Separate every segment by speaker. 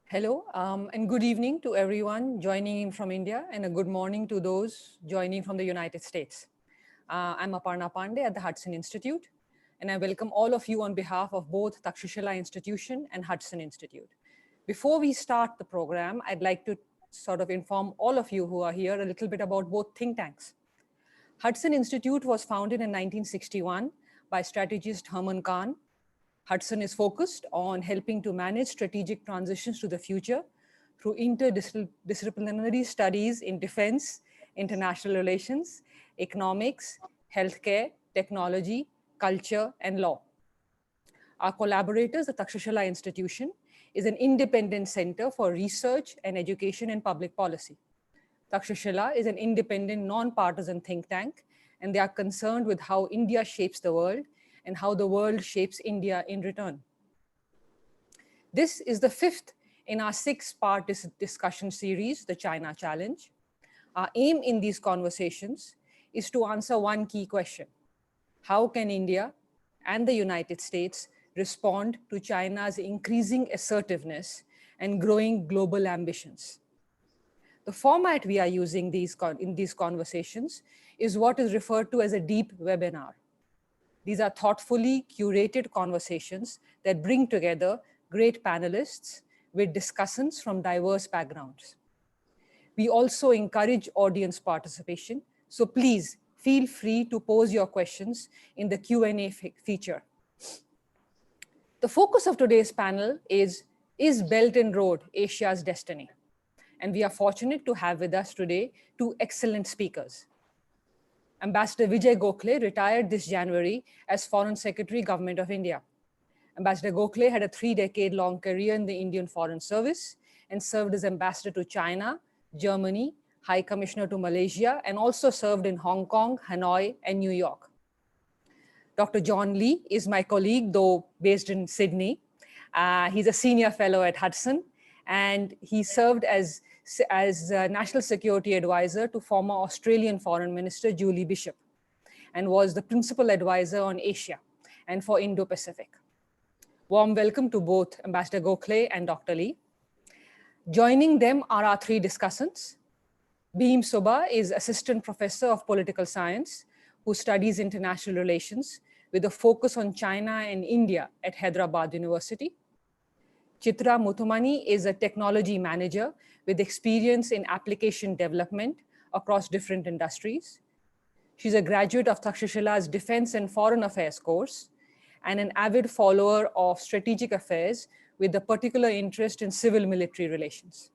Speaker 1: Hello, and good evening to everyone joining in from India, and a good morning to those joining from the United States. I'm Aparna Pande at the Hudson Institute, and I welcome all of you on behalf of both Takshashila Institution and Hudson Institute. Before we start the program, I'd like to sort of inform all of you who are here a little bit about both think tanks. Hudson Institute was founded in 1961 by strategist Herman Kahn. Hudson is focused on helping to manage strategic transitions to the future through interdisciplinary studies in defense, international relations, economics, healthcare, technology, culture, and law. Our collaborators, the Takshashila Institution, is an independent center for research and education in public policy. Takshashila is an independent, non-partisan think tank, and they are concerned with how India shapes the world and how the world shapes India in return. This is the fifth in our six-part discussion series, the China Challenge. Our aim in these conversations is to answer one key question: how can India and the United States respond to China's increasing assertiveness and growing global ambitions? The format we are using in these conversations is what is referred to as a deep webinar. These are thoughtfully curated conversations that bring together great panelists with discussants from diverse backgrounds. We also encourage audience participation, so please feel free to pose your questions in the Q&A feature. The focus of today's panel is Belt and Road Asia's Destiny? And we are fortunate to have with us today two excellent speakers. Ambassador Vijay Gokhale retired this January as Foreign Secretary, Government of India. Ambassador Gokhale had a 3-decade-long career in the Indian Foreign Service and served as ambassador to China, Germany, High Commissioner to Malaysia, and also served in Hong Kong, Hanoi, and New York. Dr. John Lee is my colleague, though based in Sydney. He's a senior fellow at Hudson, and he served as National Security Advisor to former Australian Foreign Minister Julie Bishop, and was the principal advisor on Asia and for Indo-Pacific. Warm welcome to both Ambassador Gokhale and Dr. Lee. Joining them are our three discussants. Bhim Subba is Assistant Professor of Political Science, who studies international relations with a focus on China and India at Hyderabad University. Chitra Muthumani is a technology manager with experience in application development across different industries. She's a graduate of Takstashila's Defense and Foreign Affairs course and an avid follower of strategic affairs with a particular interest in civil-military relations.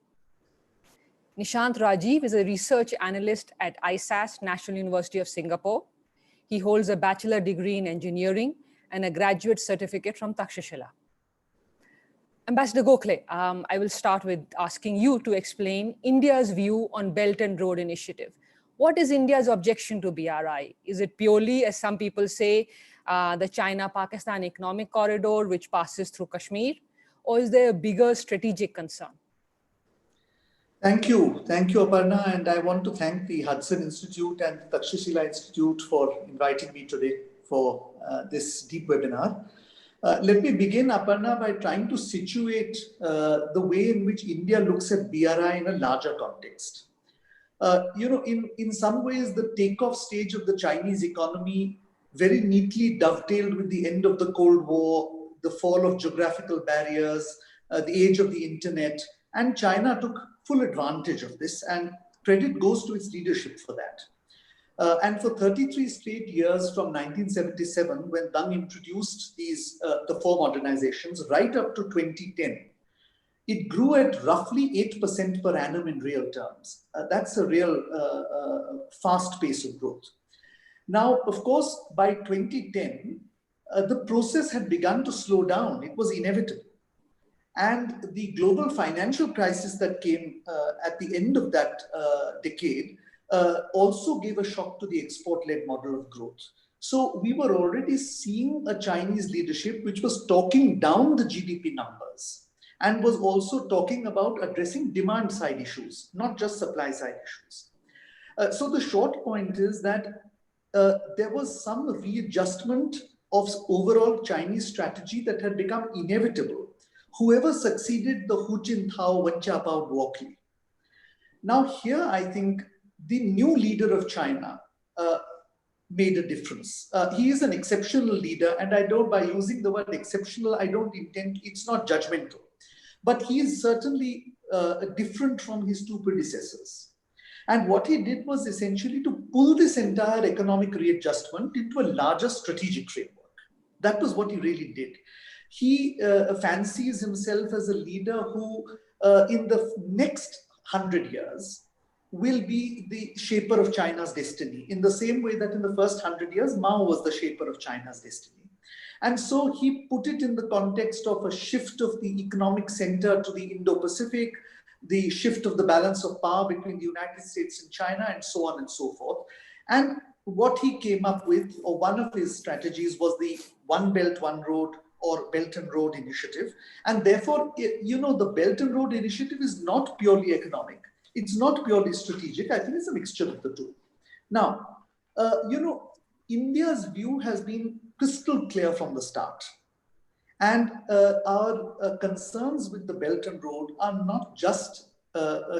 Speaker 1: Nishant Rajiv is a research analyst at ISAS, National University of Singapore. He holds a bachelor degree in engineering and a graduate certificate from Takshashila. Ambassador Gokhale, I will start with asking you to explain India's view on Belt and Road Initiative. What is India's objection to BRI? Is it purely, as some people say, the China-Pakistan economic corridor which passes through Kashmir? Or is there a bigger strategic concern?
Speaker 2: Thank you, Aparna, and I want to thank the Hudson Institute and the Takshashila Institute for inviting me today for this deep webinar. Let me begin, Aparna, by trying to situate the way in which India looks at BRI in a larger context. In some ways, the takeoff stage of the Chinese economy very neatly dovetailed with the end of the Cold War, the fall of geographical barriers, the age of the internet, and China took full advantage of this, and credit goes to its leadership for that. And for 33 straight years from 1977, when Deng introduced the four modernizations, right up to 2010, it grew at roughly 8% per annum in real terms. That's a real fast pace of growth. Now, of course, by 2010, the process had begun to slow down. It was inevitable. And the global financial crisis that came at the end of that decade also gave a shock to the export-led model of growth. So we were already seeing a Chinese leadership which was talking down the GDP numbers and was also talking about addressing demand-side issues, not just supply-side issues. So the short point is that there was some readjustment of overall Chinese strategy that had become inevitable whoever succeeded the Hu Jintao Wenqiabao Gokhale. Now here, I think the new leader of China made a difference. He is an exceptional leader, and I don't, by using the word exceptional, I don't intend, it's not judgmental. But he is certainly different from his two predecessors. And what he did was essentially to pull this entire economic readjustment into a larger strategic framework. That was what he really did. He fancies himself as a leader who, in the next 100 years, will be the shaper of China's destiny, in the same way that in the first 100 years, Mao was the shaper of China's destiny. And so he put it in the context of a shift of the economic center to the Indo-Pacific, the shift of the balance of power between the United States and China, and so on and so forth. And what he came up with, or one of his strategies, was the One Belt, One Road, or Belt and Road Initiative. And therefore, you know, the Belt and Road Initiative is not purely economic. It's not purely strategic. I think it's a mixture of the two. Now, you know, India's view has been crystal clear from the start. And our concerns with the Belt and Road are not just,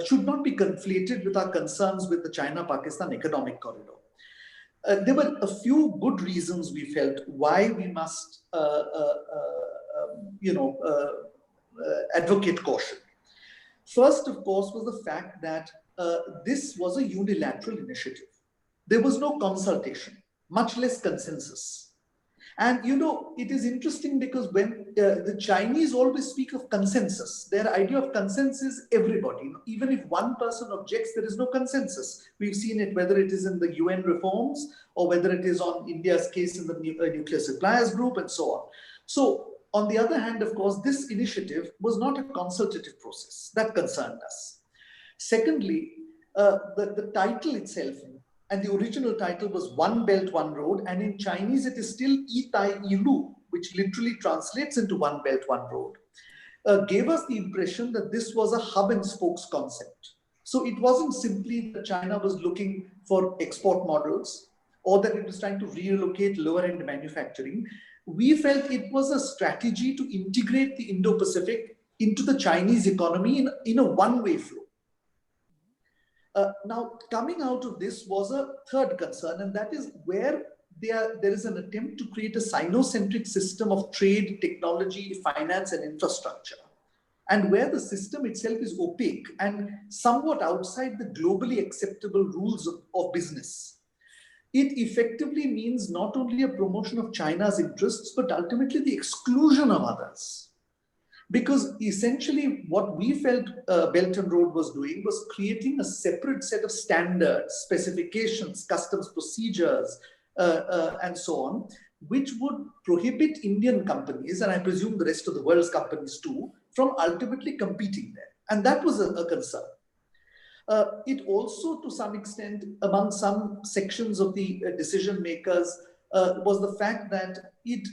Speaker 2: should not be conflated with our concerns with the China-Pakistan economic corridor. There were a few good reasons we felt why we must, advocate caution. First, of course, was the fact that this was a unilateral initiative. There was no consultation, much less consensus. And you know, it is interesting because when the Chinese always speak of consensus, their idea of consensus is everybody. Even if one person objects, there is no consensus. We've seen it whether it is in the UN reforms or whether it is on India's case in the nuclear suppliers group and so on. So on the other hand, of course, this initiative was not a consultative process. That concerned us. Secondly, the title itself, and the original title was One Belt, One Road, and in Chinese it is still Yi Tai Yi Lu, which literally translates into One Belt, One Road, gave us the impression that this was a hub and spokes concept. So it wasn't simply that China was looking for export models or that it was trying to relocate lower-end manufacturing. We felt it was a strategy to integrate the Indo-Pacific into the Chinese economy in a one-way flow. Now, coming out of this was a third concern, and that is where there is an attempt to create a Sino-centric system of trade, technology, finance, and infrastructure, and where the system itself is opaque and somewhat outside the globally acceptable rules of business. It effectively means not only a promotion of China's interests, but ultimately the exclusion of others. Because essentially what we felt Belt and Road was doing was creating a separate set of standards, specifications, customs procedures, and so on, which would prohibit Indian companies, and I presume the rest of the world's companies too, from ultimately competing there. And that was a concern. It also, to some extent, among some sections of the decision makers, was the fact that it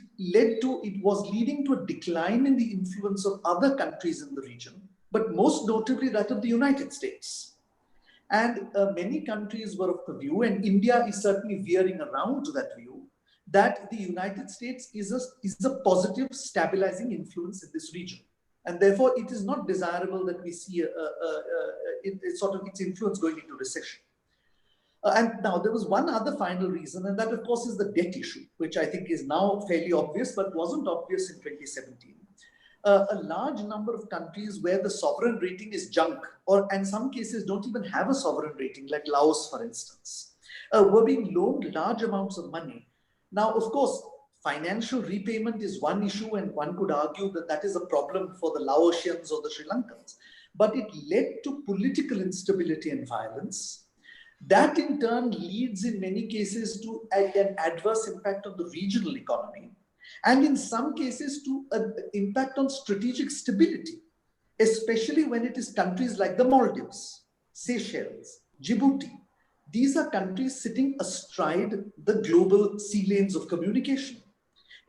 Speaker 2: was leading to a decline in the influence of other countries in the region, but most notably that of the United States. And many countries were of the view, and India is certainly veering around to that view, that the United States is a positive stabilizing influence in this region. And therefore, it is not desirable that we see its influence going into recession. And now there was one other final reason, and that of course is the debt issue, which I think is now fairly obvious, but wasn't obvious in 2017. A large number of countries where the sovereign rating is junk, or in some cases don't even have a sovereign rating, like Laos, for instance, were being loaned large amounts of money. Now, of course, financial repayment is one issue, and one could argue that that is a problem for the Laotians or the Sri Lankans. But it led to political instability and violence. That in turn leads in many cases to an adverse impact on the regional economy, and in some cases to an impact on strategic stability, especially when it is countries like the Maldives, Seychelles, Djibouti. These are countries sitting astride the global sea lanes of communication.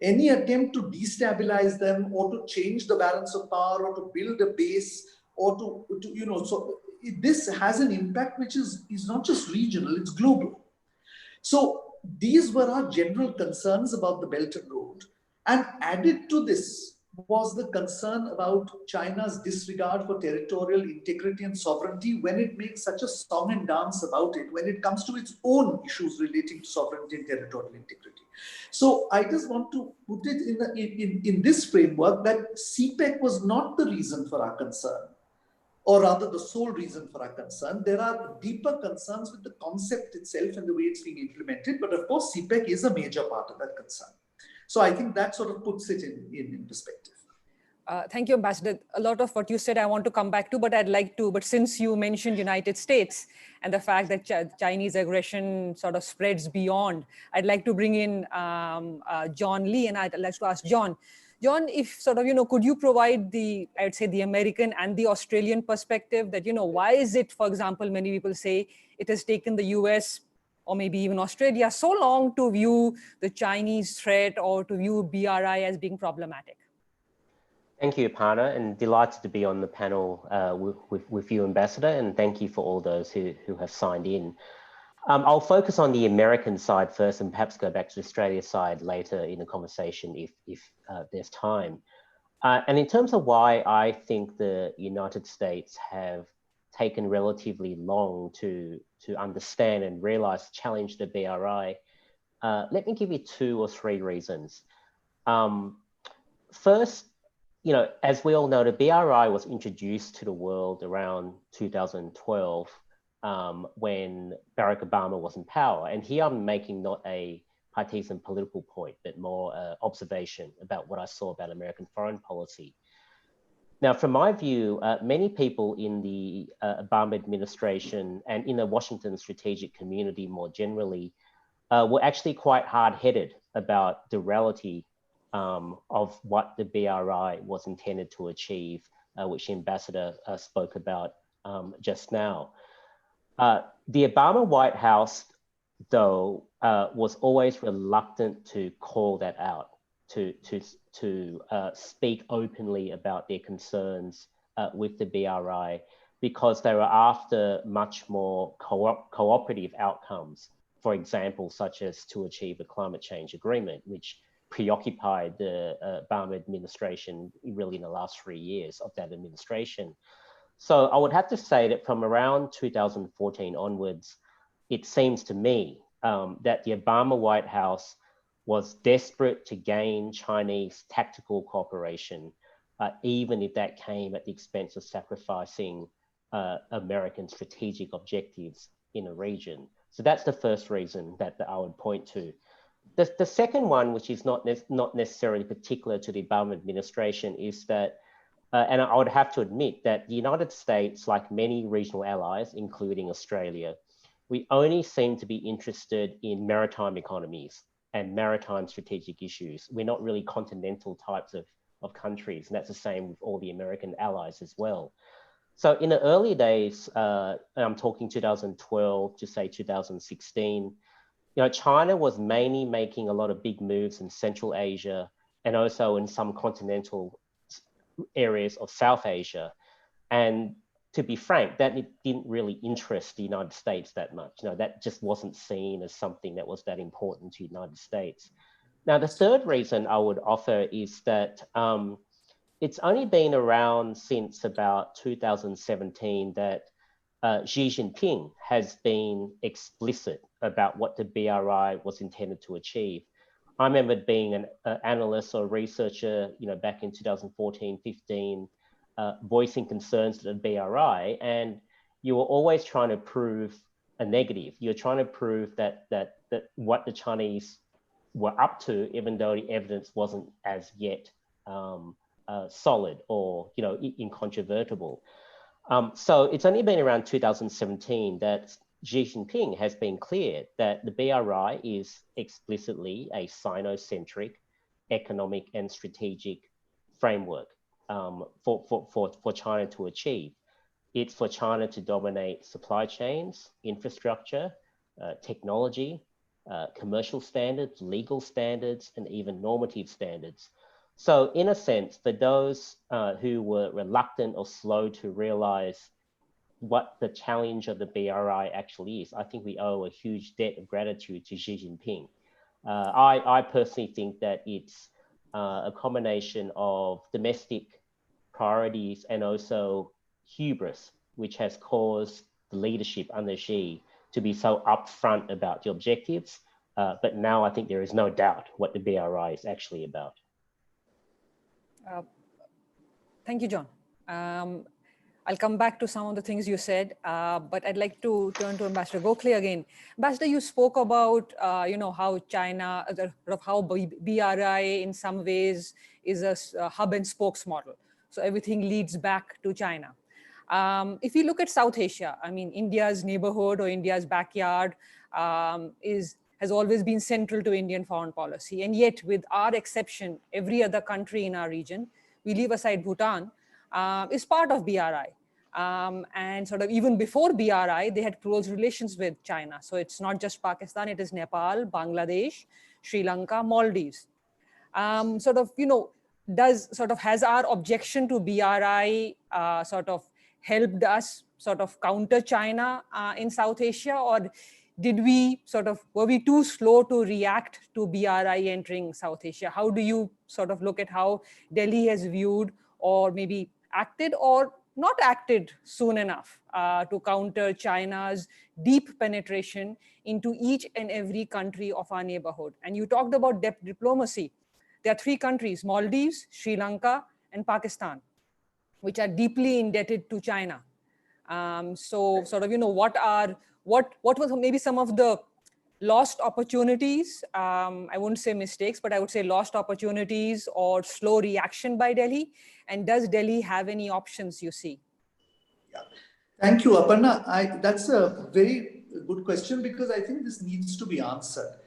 Speaker 2: Any attempt to destabilize them or to change the balance of power or to build a base or this has an impact which is not just regional, it's global. So these were our general concerns about the Belt and Road. And added to this was the concern about China's disregard for territorial integrity and sovereignty when it makes such a song and dance about it, when it comes to its own issues relating to sovereignty and territorial integrity. So I just want to put it in this framework that CPEC was not the reason for our concern, or rather the sole reason for our concern. There are deeper concerns with the concept itself and the way it's being implemented, but of course CPEC is a major part of that concern. So I think that sort of puts it in perspective.
Speaker 1: Thank you, Ambassador. A lot of what you said I want to come back to, but I'd like to, but since you mentioned United States and the fact that Chinese aggression sort of spreads beyond, I'd like to bring in John Lee, and I'd like to ask John, if sort of, could you provide I'd say the American and the Australian perspective that, why is it, for example, many people say it has taken the US or maybe even Australia so long to view the Chinese threat or to view BRI as being problematic?
Speaker 3: Thank you, Aparna, and delighted to be on the panel with you, Ambassador, and thank you for all those who have signed in. I'll focus on the American side first and perhaps go back to the Australia side later in the conversation if there's time. And in terms of why I think the United States have taken relatively long to understand and realize, challenge the BRI, let me give you 2 or 3 reasons. First, as we all know, the BRI was introduced to the world around 2012 when Barack Obama was in power. And here I'm making not a partisan political point, but more observation about what I saw about American foreign policy. Now, from my view, many people in the Obama administration and in the Washington strategic community more generally were actually quite hard-headed about the reality of what the BRI was intended to achieve, which the Ambassador spoke about just now. The Obama White House, though, was always reluctant to call that out, to speak openly about their concerns with the BRI, because they were after much more cooperative outcomes, for example, such as to achieve a climate change agreement, which preoccupied the Obama administration really in the last 3 years of that administration. So I would have to say that from around 2014 onwards, it seems to me that the Obama White House was desperate to gain Chinese tactical cooperation, even if that came at the expense of sacrificing American strategic objectives in the region. So that's the first reason that I would point to. The second one, which is not necessarily particular to the Obama administration, is that, and I would have to admit that the United States, like many regional allies, including Australia, we only seem to be interested in maritime economies and maritime strategic issues. We're not really continental types of countries, and that's the same with all the American allies as well. So in the early days, I'm talking 2012 to say 2016, China was mainly making a lot of big moves in Central Asia and also in some continental areas of South Asia. And to be frank, that didn't really interest the United States that much. That just wasn't seen as something that was that important to the United States. Now, the third reason I would offer is that it's only been around since about 2017 that Xi Jinping has been explicit about what the BRI was intended to achieve. I remember being an analyst or researcher, back in 2014, 15, voicing concerns to the BRI, and you were always trying to prove a negative. You're trying to prove that what the Chinese were up to, even though the evidence wasn't as yet solid or incontrovertible. So it's only been around 2017 that Xi Jinping has been clear that the BRI is explicitly a Sino-centric economic and strategic framework for China to achieve. It's for China to dominate supply chains, infrastructure, technology, commercial standards, legal standards, and even normative standards. So in a sense, for those who were reluctant or slow to realize what the challenge of the BRI actually is, I think we owe a huge debt of gratitude to Xi Jinping. I personally think that it's a combination of domestic priorities and also hubris, which has caused the leadership under Xi to be so upfront about the objectives. But now I think there is no doubt what the BRI is actually about.
Speaker 1: Thank you, John. I'll come back to some of the things you said, but I'd like to turn to Ambassador Gokhale again. Ambassador, you spoke about, how China, how BRI in some ways is a hub and spokes model. So everything leads back to China. If you look at South Asia, I mean, India's neighborhood or India's backyard has always been central to Indian foreign policy. And yet, with our exception, every other country in our region, we leave aside Bhutan, is part of BRI. And sort of even before BRI, they had close relations with China. So it's not just Pakistan, it is Nepal, Bangladesh, Sri Lanka, Maldives. Has our objection to BRI helped us counter China in South Asia, or were we too slow to react to BRI entering South Asia? How do you look at how Delhi has viewed or maybe acted or not acted soon enough to counter China's deep penetration into each and every country of our neighborhood? And you talked about diplomacy. There are 3 countries, Maldives, Sri Lanka, and Pakistan, which are deeply indebted to China. What was maybe some of the lost opportunities? I wouldn't say mistakes, but I would say lost opportunities or slow reaction by Delhi. And does Delhi have any options you see?
Speaker 2: Yeah. Thank you, Aparna. That's a very good question because I think this needs to be answered.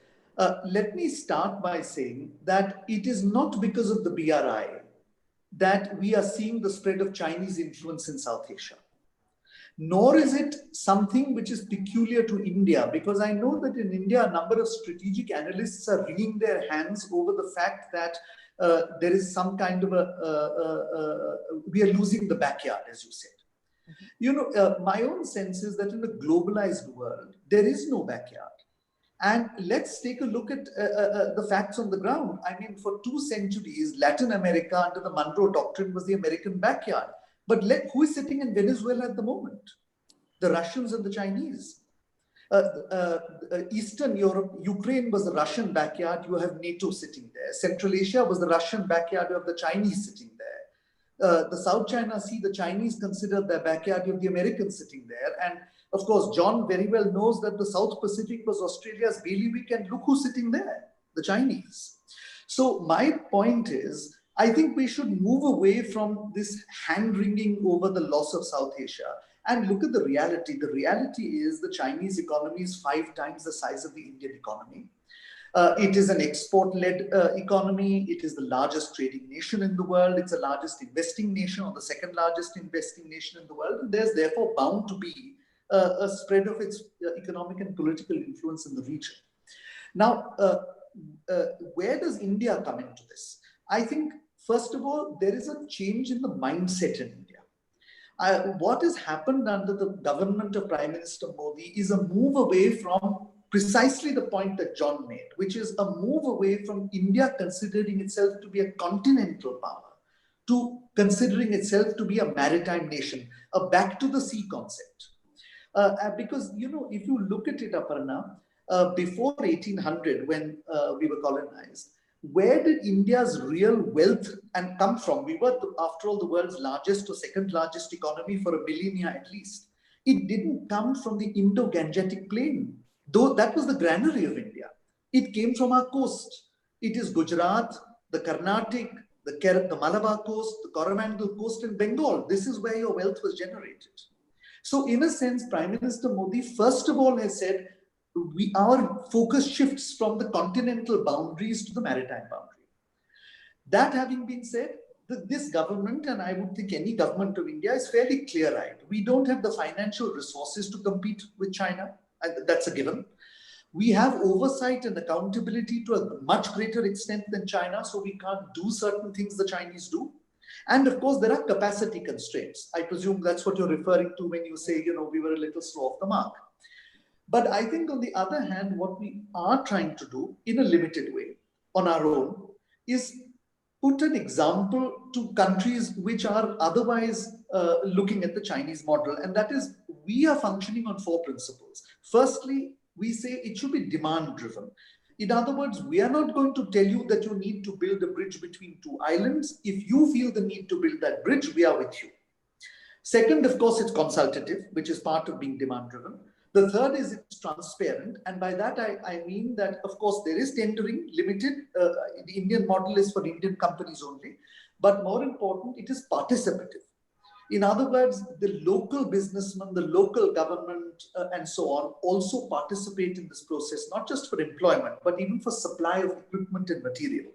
Speaker 2: Let me start by saying that it is not because of the BRI that we are seeing the spread of Chinese influence in South Asia. Nor is it something which is peculiar to India, because I know that in India, a number of strategic analysts are wringing their hands over the fact that there is some kind of we are losing the backyard, as you said. My own sense is that in a globalized world, there is no backyard. And let's take a look at the facts on the ground. I mean, for 2 centuries, Latin America under the Monroe Doctrine was the American backyard. But who is sitting in Venezuela at the moment? The Russians and the Chinese. Eastern Europe, Ukraine was the Russian backyard. You have NATO sitting there. Central Asia was the Russian backyard of the Chinese sitting there. The South China Sea, the Chinese considered their backyard of the Americans sitting there. And of course, John very well knows that the South Pacific was Australia's bailiwick, and look who's sitting there, the Chinese. So my point is, I think we should move away from this hand-wringing over the loss of South Asia and look at the reality. The reality is the Chinese economy is 5 times the size of the Indian economy. It is an export-led economy. It is the largest trading nation in the world. It's the largest investing nation, or the 2nd largest investing nation in the world. And there's therefore bound to be a spread of its economic and political influence in the region. Now, where does India come into this? I think, first of all, there is a change in the mindset in India. What has happened under the government of Prime Minister Modi is a move away from precisely the point that John made, which is a move away from India considering itself to be a continental power to considering itself to be a maritime nation, a back to the sea concept. Because, if you look at it, Aparna, before 1800, when we were colonized, where did India's real wealth come from? We were, after all, the world's largest or 2nd largest economy for a millennia at least. It didn't come from the Indo-Gangetic plain, though that was the granary of India. It came from our coast. It is Gujarat, the Carnatic, the Malabar coast, the Coromandel coast, and Bengal. This is where your wealth was generated. So in a sense, Prime Minister Modi, first of all, has said, our focus shifts from the continental boundaries to the maritime boundary. That having been said, this government, and I would think any government of India, is fairly clear-eyed. We don't have the financial resources to compete with China. That's a given. We have oversight and accountability to a much greater extent than China, so we can't do certain things the Chinese do. And of course, there are capacity constraints. I presume that's what you're referring to when you say, we were a little slow off the mark. But I think on the other hand, what we are trying to do in a limited way on our own is put an example to countries which are otherwise looking at the Chinese model, and that is we are functioning on 4 principles. Firstly, we say it should be demand driven. In other words, we are not going to tell you that you need to build a bridge between 2 islands. If you feel the need to build that bridge, we are with you. Second, of course, it's consultative, which is part of being demand driven. The third is it's transparent. And by that, I mean that, of course, there is tendering limited. The Indian model is for Indian companies only. But more important, it is participative. In other words, the local businessmen, the local government, and so on also participate in this process, not just for employment, but even for supply of equipment and material,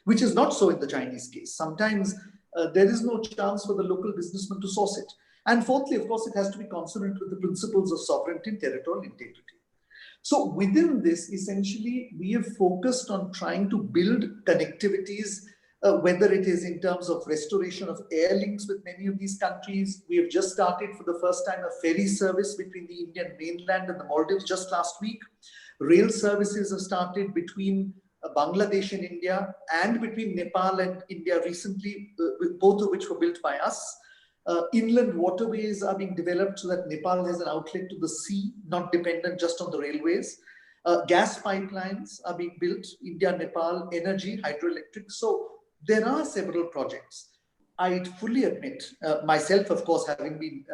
Speaker 2: which is not so in the Chinese case. Sometimes there is no chance for the local businessman to source it. And fourthly, of course, it has to be consonant with the principles of sovereignty and territorial integrity. So within this, essentially, we have focused on trying to build connectivities, whether it is in terms of restoration of air links with many of these countries. We have just started for the first time a ferry service between the Indian mainland and the Maldives just last week. Rail services have started between Bangladesh and India, and between Nepal and India recently, both of which were built by us. Inland waterways are being developed so that Nepal has an outlet to the sea, not dependent just on the railways. Gas pipelines are being built, India, Nepal, energy, hydroelectric. So there are several projects. I fully admit, myself, of course, having been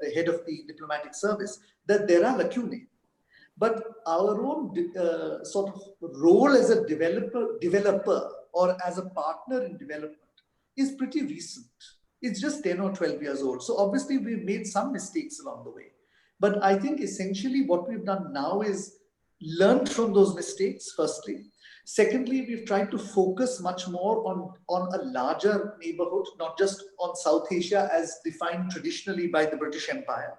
Speaker 2: the head of the diplomatic service, that there are lacunae. But our own sort of role as a developer or as a partner in development is pretty recent. It's just 10 or 12 years old. So obviously we've made some mistakes along the way. But I think essentially what we've done now is learned from those mistakes, firstly. Secondly, we've tried to focus much more on a larger neighborhood, not just on South Asia as defined traditionally by the British Empire.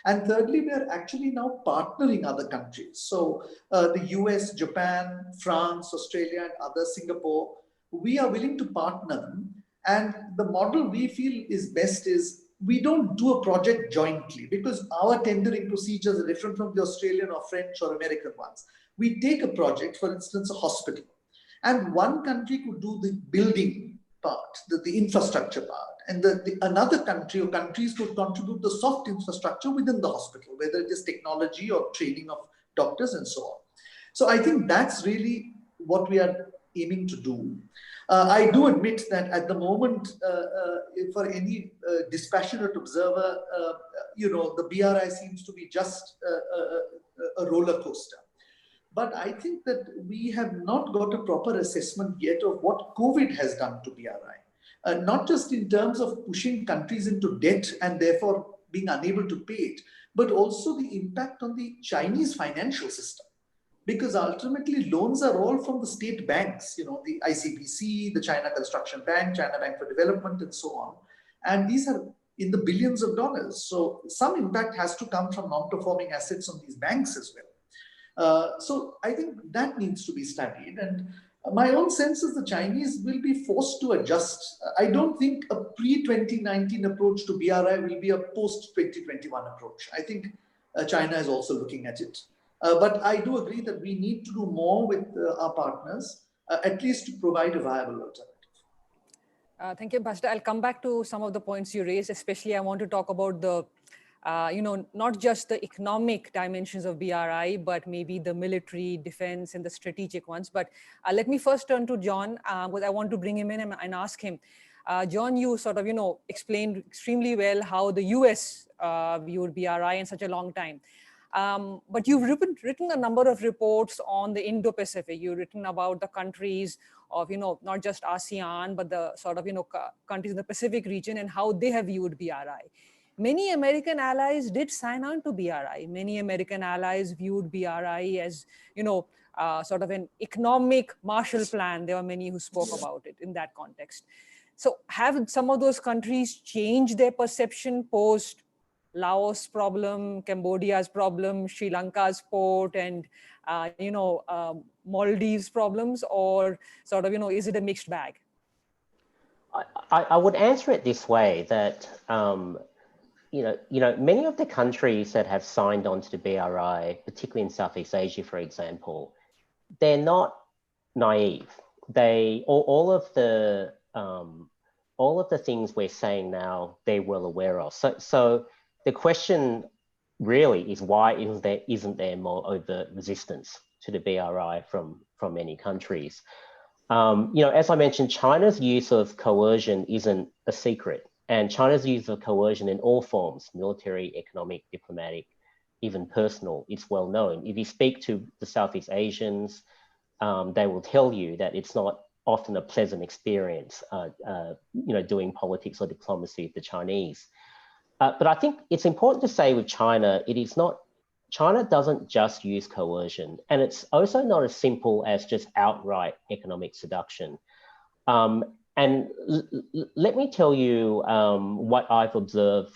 Speaker 2: And thirdly, we are actually now partnering other countries. So the US, Japan, France, Australia, and others, Singapore, we are willing to partner them. And the model we feel is best is we don't do a project jointly because our tendering procedures are different from the Australian or French or American ones. We take a project, for instance, a hospital, and one country could do the building part, the infrastructure part. And another country or countries could contribute the soft infrastructure within the hospital, whether it is technology or training of doctors and so on. So I think that's really what we are aiming to do. I do admit that at the moment, for any dispassionate observer, the BRI seems to be just a roller coaster. But I think that we have not got a proper assessment yet of what COVID has done to BRI. Not just in terms of pushing countries into debt and therefore being unable to pay it, but also the impact on the Chinese financial system. Because ultimately loans are all from the state banks, the ICBC, the China Construction Bank, China Bank for Development, and so on. And these are in the billions of dollars. So some impact has to come from non-performing assets on these banks as well. So I think that needs to be studied. And my own sense is the Chinese will be forced to adjust. I don't think a pre-2019 approach to BRI will be a post-2021 approach. I think China is also looking at it. But I do agree that we need to do more with our partners, at least to provide a viable alternative.
Speaker 1: Thank you, Ambassador. I'll come back to some of the points you raised. Especially, I want to talk about the, not just the economic dimensions of BRI, but maybe the military, defense, and the strategic ones. But let me first turn to John, because I want to bring him in and ask him. John, you sort of, explained extremely well how the US viewed BRI in such a long time. But you've written a number of reports on the Indo-Pacific. You've written about the countries of, not just ASEAN, but the sort of, countries in the Pacific region and how they have viewed BRI. Many American allies did sign on to BRI. Many American allies viewed BRI as, sort of an economic Marshall Plan. There were many who spoke about it in that context. So have some of those countries changed their perception post Laos problem, Cambodia's problem, Sri Lanka's port, and Maldives problems, or sort of is it a mixed bag?
Speaker 3: I would answer it this way, that many of the countries that have signed on to the BRI, particularly in Southeast Asia, for example, they're not naive. all of the things we're saying now, they're well aware of. So the question really is, why isn't there more overt resistance to the BRI from many countries? As I mentioned, China's use of coercion isn't a secret, and China's use of coercion in all forms, military, economic, diplomatic, even personal, it's well known. If you speak to the Southeast Asians, they will tell you that it's not often a pleasant experience, doing politics or diplomacy with the Chinese. But I think it's important to say with China, China doesn't just use coercion, and it's also not as simple as just outright economic seduction. And let me tell you what I've observed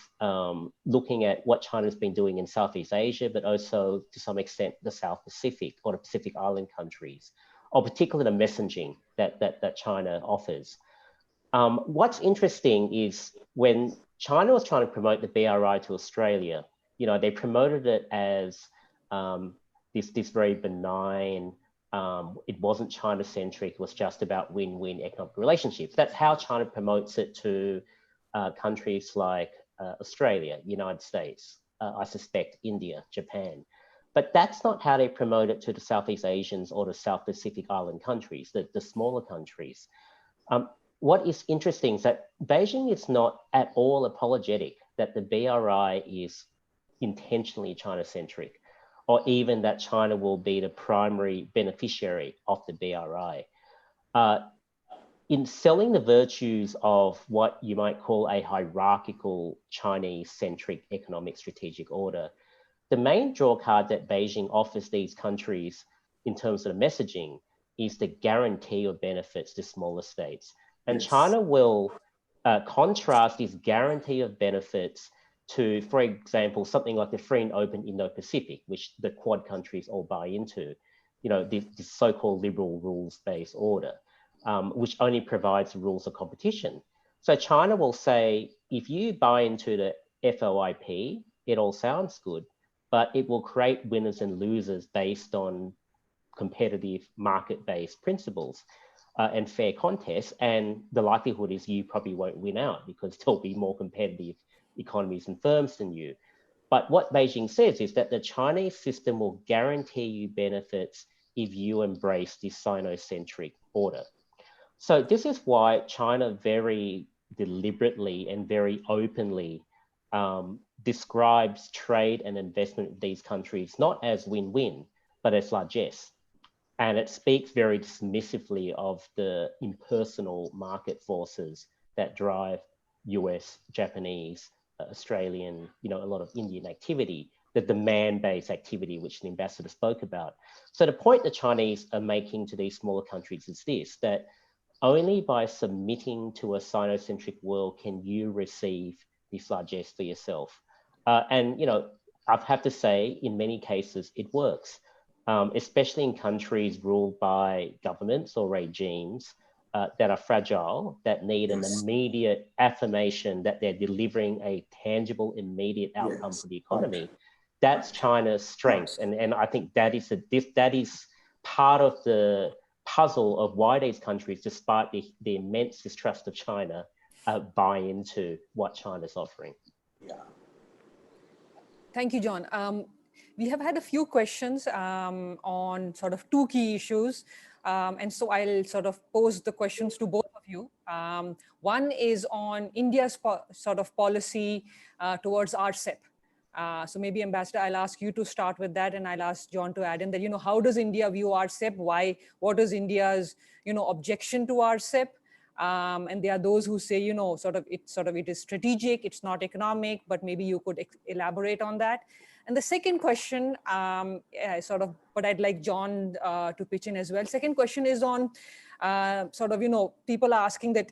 Speaker 3: looking at what China's been doing in Southeast Asia, but also to some extent the South Pacific or the Pacific Island countries, or particularly the messaging that China offers. What's interesting is when China was trying to promote the BRI to Australia, they promoted it as this very benign, it wasn't China-centric, it was just about win-win economic relationships. That's how China promotes it to countries like Australia, United States, I suspect India, Japan. But that's not how they promote it to the Southeast Asians or the South Pacific Island countries, the smaller countries. What is interesting is that Beijing is not at all apologetic that the BRI is intentionally China-centric, or even that China will be the primary beneficiary of the BRI. In selling the virtues of what you might call a hierarchical Chinese-centric economic strategic order, the main drawcard that Beijing offers these countries in terms of the messaging is the guarantee of benefits to smaller states. And yes, China will contrast this guarantee of benefits to, for example, something like the free and open Indo-Pacific, which the Quad countries all buy into, this so-called liberal rules-based order, which only provides rules of competition. So China will say, if you buy into the FOIP, it all sounds good, but it will create winners and losers based on competitive market-based principles and fair contests. And the likelihood is you probably won't win out because there'll be more competitive economies and firms than you. But what Beijing says is that the Chinese system will guarantee you benefits if you embrace this Sino-centric order. So this is why China very deliberately and very openly describes trade and investment with these countries not as win-win, but as largesse. And it speaks very dismissively of the impersonal market forces that drive US, Japanese, Australian, a lot of Indian activity, the demand-based activity which the ambassador spoke about. So the point the Chinese are making to these smaller countries is this, that only by submitting to a Sino-centric world can you receive this largesse for yourself. And, I have to say, in many cases, it works, especially in countries ruled by governments or regimes that are fragile, that need an immediate affirmation that they're delivering a tangible, immediate outcome for the economy. That's China's strength. And I think that is part of the puzzle of why these countries, despite the immense distrust of China, buy into what China's offering.
Speaker 2: Yeah.
Speaker 1: Thank you, John. We have had a few questions on sort of two key issues. And so I'll sort of pose the questions to both of you. One is on India's sort of policy towards RCEP. So maybe Ambassador, I'll ask you to start with that, and I'll ask John to add in that, how does India view RCEP? What is India's, objection to RCEP? And there are those who say, it is strategic, it's not economic, but maybe you could elaborate on that. And the second question, but I'd like John to pitch in as well. Second question is on people are asking that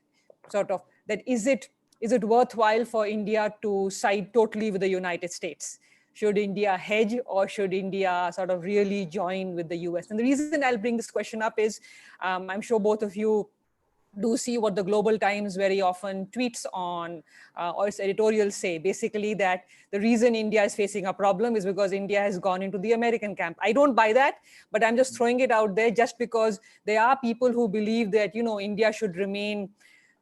Speaker 1: is it worthwhile for India to side totally with the United States? Should India hedge, or should India sort of really join with the US? And the reason I'll bring this question up is I'm sure both of you do see what the Global Times very often tweets on, or its editorials say, basically that the reason India is facing a problem is because India has gone into the American camp. I don't buy that, but I'm just throwing it out there just because there are people who believe that, India should remain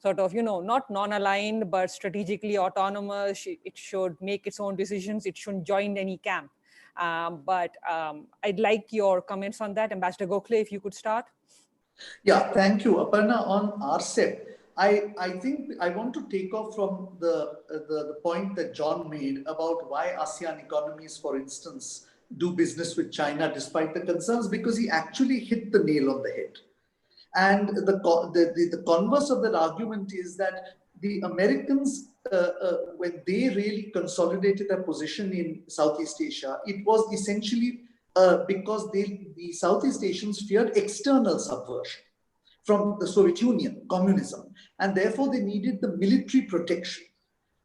Speaker 1: sort of, not non-aligned, but strategically autonomous. It should make its own decisions. It shouldn't join any camp. But I'd like your comments on that. Ambassador Gokhale, if you could start.
Speaker 2: Yeah, thank you. Aparna, on RCEP, I think I want to take off from the point that John made about why ASEAN economies, for instance, do business with China despite the concerns, because he actually hit the nail on the head. And the converse of that argument is that the Americans, when they really consolidated their position in Southeast Asia, it was essentially because the Southeast Asians feared external subversion from the Soviet Union, communism, and therefore they needed the military protection.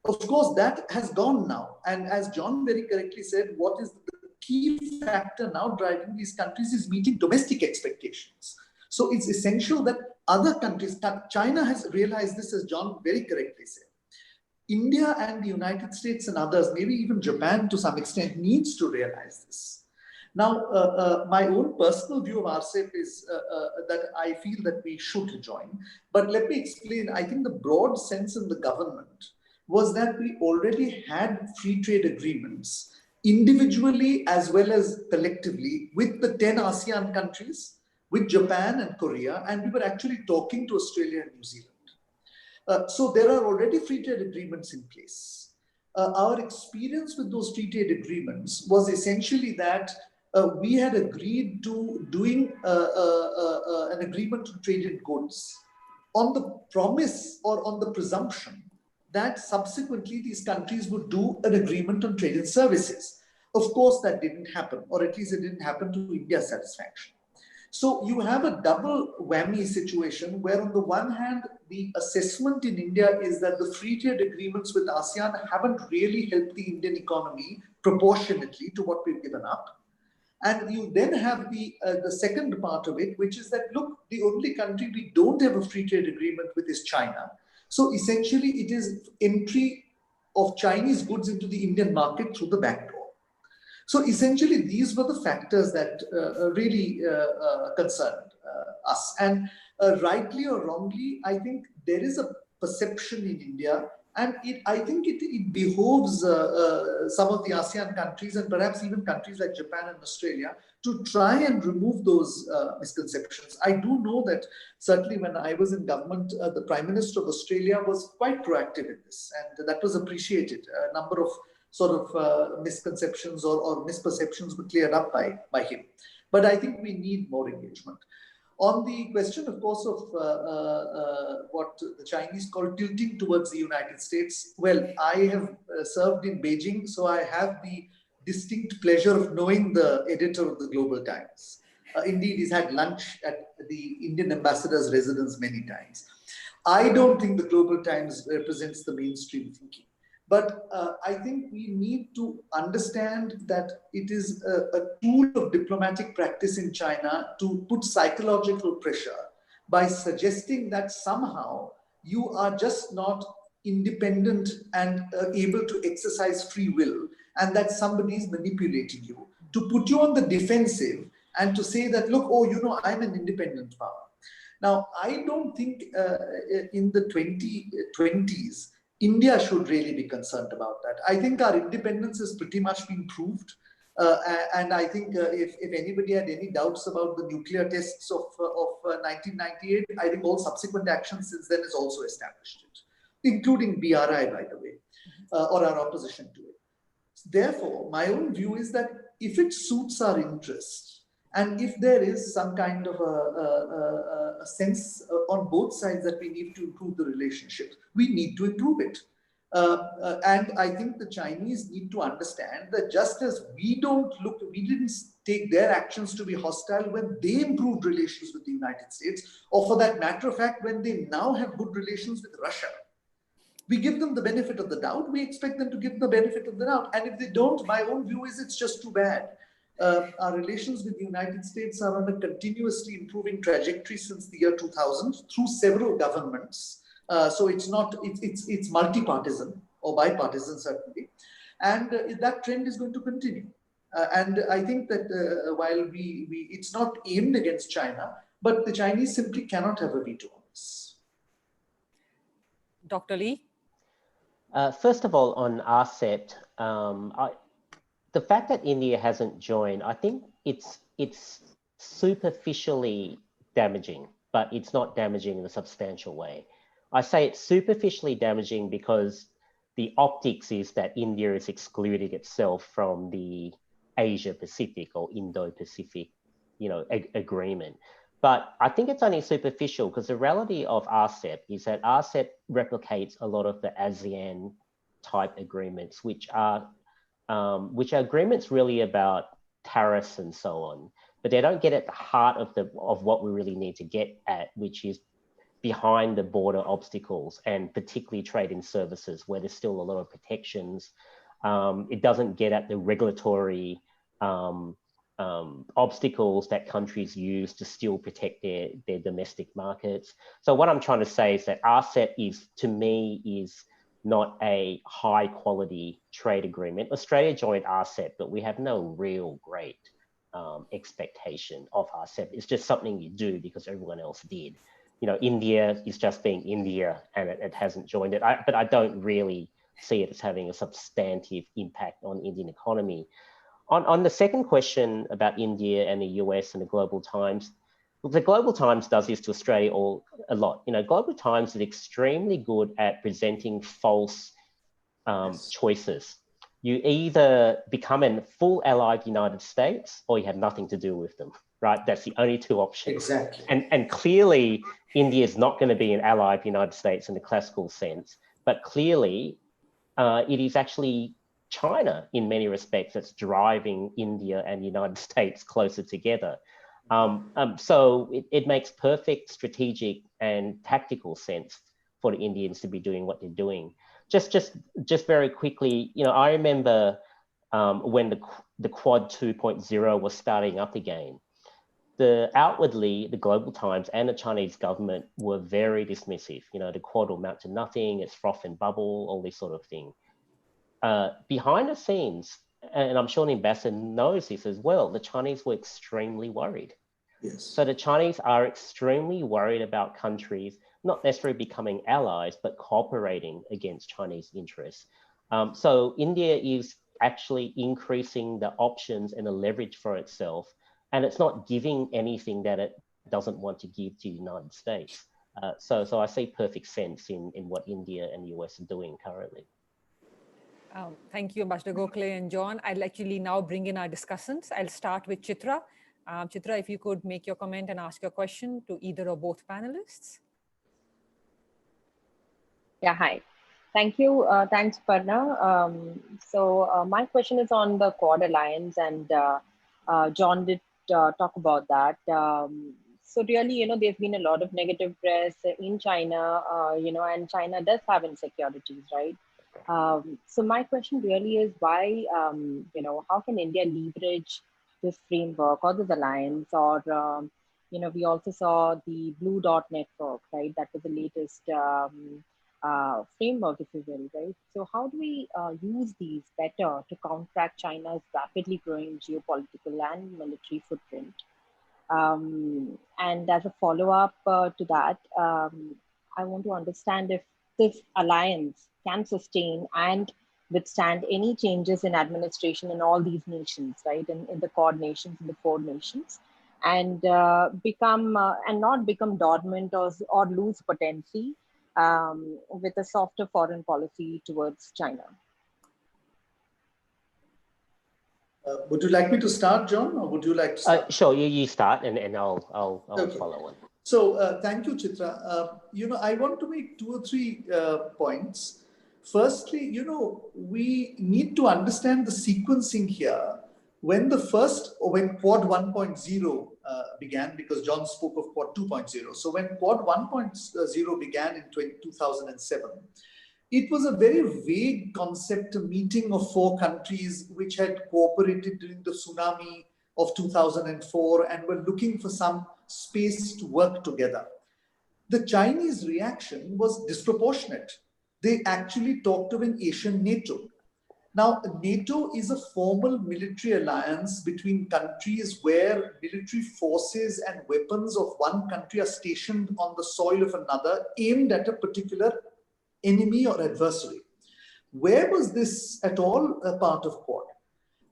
Speaker 2: Of course, that has gone now. And as John very correctly said, what is the key factor now driving these countries is meeting domestic expectations. So it's essential that other countries, China has realized this, as John very correctly said. India and the United States and others, maybe even Japan to some extent, needs to realize this. Now, my own personal view of RCEP is that I feel that we should join. But let me explain. I think the broad sense in the government was that we already had free trade agreements individually as well as collectively with the 10 ASEAN countries, with Japan and Korea, and we were actually talking to Australia and New Zealand. So there are already free trade agreements in place. Our experience with those free trade agreements was essentially that we had agreed to doing an agreement to trade in goods on the promise or on the presumption that subsequently these countries would do an agreement on trade in services. Of course, that didn't happen, or at least it didn't happen to India's satisfaction. So you have a double whammy situation where on the one hand, the assessment in India is that the free trade agreements with ASEAN haven't really helped the Indian economy proportionately to what we've given up. And you then have the second part of it, which is that, look, the only country we don't have a free trade agreement with is China. So essentially, it is entry of Chinese goods into the Indian market through the back door. So essentially, these were the factors that really concerned us. And rightly or wrongly, I think there is a perception in India, and I think it behoves some of the ASEAN countries and perhaps even countries like Japan and Australia to try and remove those misconceptions. I do know that certainly when I was in government, the Prime Minister of Australia was quite proactive in this, and that was appreciated. A number of sort of misconceptions or misperceptions were cleared up by him. But I think we need more engagement. On the question, of course, of what the Chinese call tilting towards the United States, well, I have served in Beijing, so I have the distinct pleasure of knowing the editor of the Global Times. Indeed, he's had lunch at the Indian ambassador's residence many times. I don't think the Global Times represents the mainstream thinking. But I think we need to understand that it is a tool of diplomatic practice in China to put psychological pressure by suggesting that somehow you are just not independent and able to exercise free will, and that somebody is manipulating you, to put you on the defensive and to say that, look, oh, you know, I'm an independent power. Now, I don't think in the 2020s, India should really be concerned about that. I think our independence has pretty much been proved. And I think if anybody had any doubts about the nuclear tests of 1998, I think all subsequent actions since then has also established it, including BRI, by the way, or our opposition to it. Therefore, my own view is that if it suits our interests, and if there is some kind of a sense on both sides that we need to improve the relationship, we need to improve it. And I think the Chinese need to understand that just as we didn't take their actions to be hostile when they improved relations with the United States, or for that matter of fact, when they now have good relations with Russia. We give them the benefit of the doubt. We expect them to give the benefit of the doubt. And if they don't, my own view is it's just too bad. Our relations with the United States are on a continuously improving trajectory since the year 2000 through several governments. So it's multi-partisan or bipartisan certainly, and that trend is going to continue. And I think that while it's not aimed against China, but the Chinese simply cannot have a veto on this.
Speaker 1: Dr. Lee?
Speaker 3: First of all, on RCEP, the fact that India hasn't joined, I think it's superficially damaging, but it's not damaging in a substantial way. I say it's superficially damaging because the optics is that India is excluding itself from the Asia-Pacific or Indo-Pacific, agreement. But I think it's only superficial because the reality of RCEP is that RCEP replicates a lot of the ASEAN type agreements, which are agreements really about tariffs and so on, but they don't get at the heart of what we really need to get at, which is behind the border obstacles, and particularly trade in services where there's still a lot of protections. It doesn't get at the regulatory obstacles that countries use to still protect their domestic markets. So what I'm trying to say is that RCEP to me is not a high quality trade agreement. Australia joined RCEP, but we have no real great expectation of RCEP. It's just something you do because everyone else did. India is just being India and it hasn't joined it. But I don't really see it as having a substantive impact on Indian economy. On the second question about India and the US and the Global Times, the Global Times does this to Australia a lot. Global Times is extremely good at presenting false choices. You either become a full ally of the United States or you have nothing to do with them, right? That's the only two options.
Speaker 2: Exactly.
Speaker 3: And clearly, India is not going to be an ally of the United States in the classical sense, but clearly it is actually China in many respects that's driving India and the United States closer together. So it makes perfect strategic and tactical sense for the Indians to be doing what they're doing. Just very quickly, I remember when the Quad 2.0 was starting up again. Outwardly, the Global Times and the Chinese government were very dismissive. The Quad will amount to nothing, it's froth and bubble, all this sort of thing. Behind the scenes, and I'm sure the ambassador knows this as well, the Chinese were extremely worried.
Speaker 2: Yes.
Speaker 3: So the Chinese are extremely worried about countries not necessarily becoming allies, but cooperating against Chinese interests. So India is actually increasing the options and the leverage for itself, and it's not giving anything that it doesn't want to give to the United States. So I see perfect sense in what India and the US are doing currently.
Speaker 1: Thank you, Ambassador Gokhale and John. I'll actually now bring in our discussants. I'll start with Chitra. Chitra, if you could make your comment and ask your question to either or both panelists.
Speaker 4: Yeah, hi. Thank you. Thanks, Aparna. My question is on the Quad Alliance, and John did talk about that. So really, there's been a lot of negative press in China, and China does have insecurities, right? So my question really is why, how can India leverage this framework or this alliance? Or, we also saw the Blue Dot Network, right? That was the latest framework, if you will, right? So how do we use these better to counteract China's rapidly growing geopolitical and military footprint? And as a follow-up to that, I want to understand if this alliance can sustain and withstand any changes in administration in all these nations, right? In the Quad nations, in the 4 nations, and not become dormant or lose potency with a softer foreign policy towards China.
Speaker 2: Would you like me to start, John, or would you like to start?
Speaker 3: Sure, you start, and I'll
Speaker 2: Okay.
Speaker 3: follow on.
Speaker 2: So thank you, Chitra. I want to make 2 or 3 points. Firstly, we need to understand the sequencing here. When Quad 1.0 began, because John spoke of Quad 2.0. So when Quad 1.0 began in 2007, It was a very vague concept, a meeting of four countries which had cooperated during the tsunami of 2004 and were looking for some space to work together. The Chinese reaction was disproportionate. They actually talked of an Asian NATO. Now, NATO is a formal military alliance between countries where military forces and weapons of one country are stationed on the soil of another, aimed at a particular enemy or adversary. Where was this at all a part of Quad?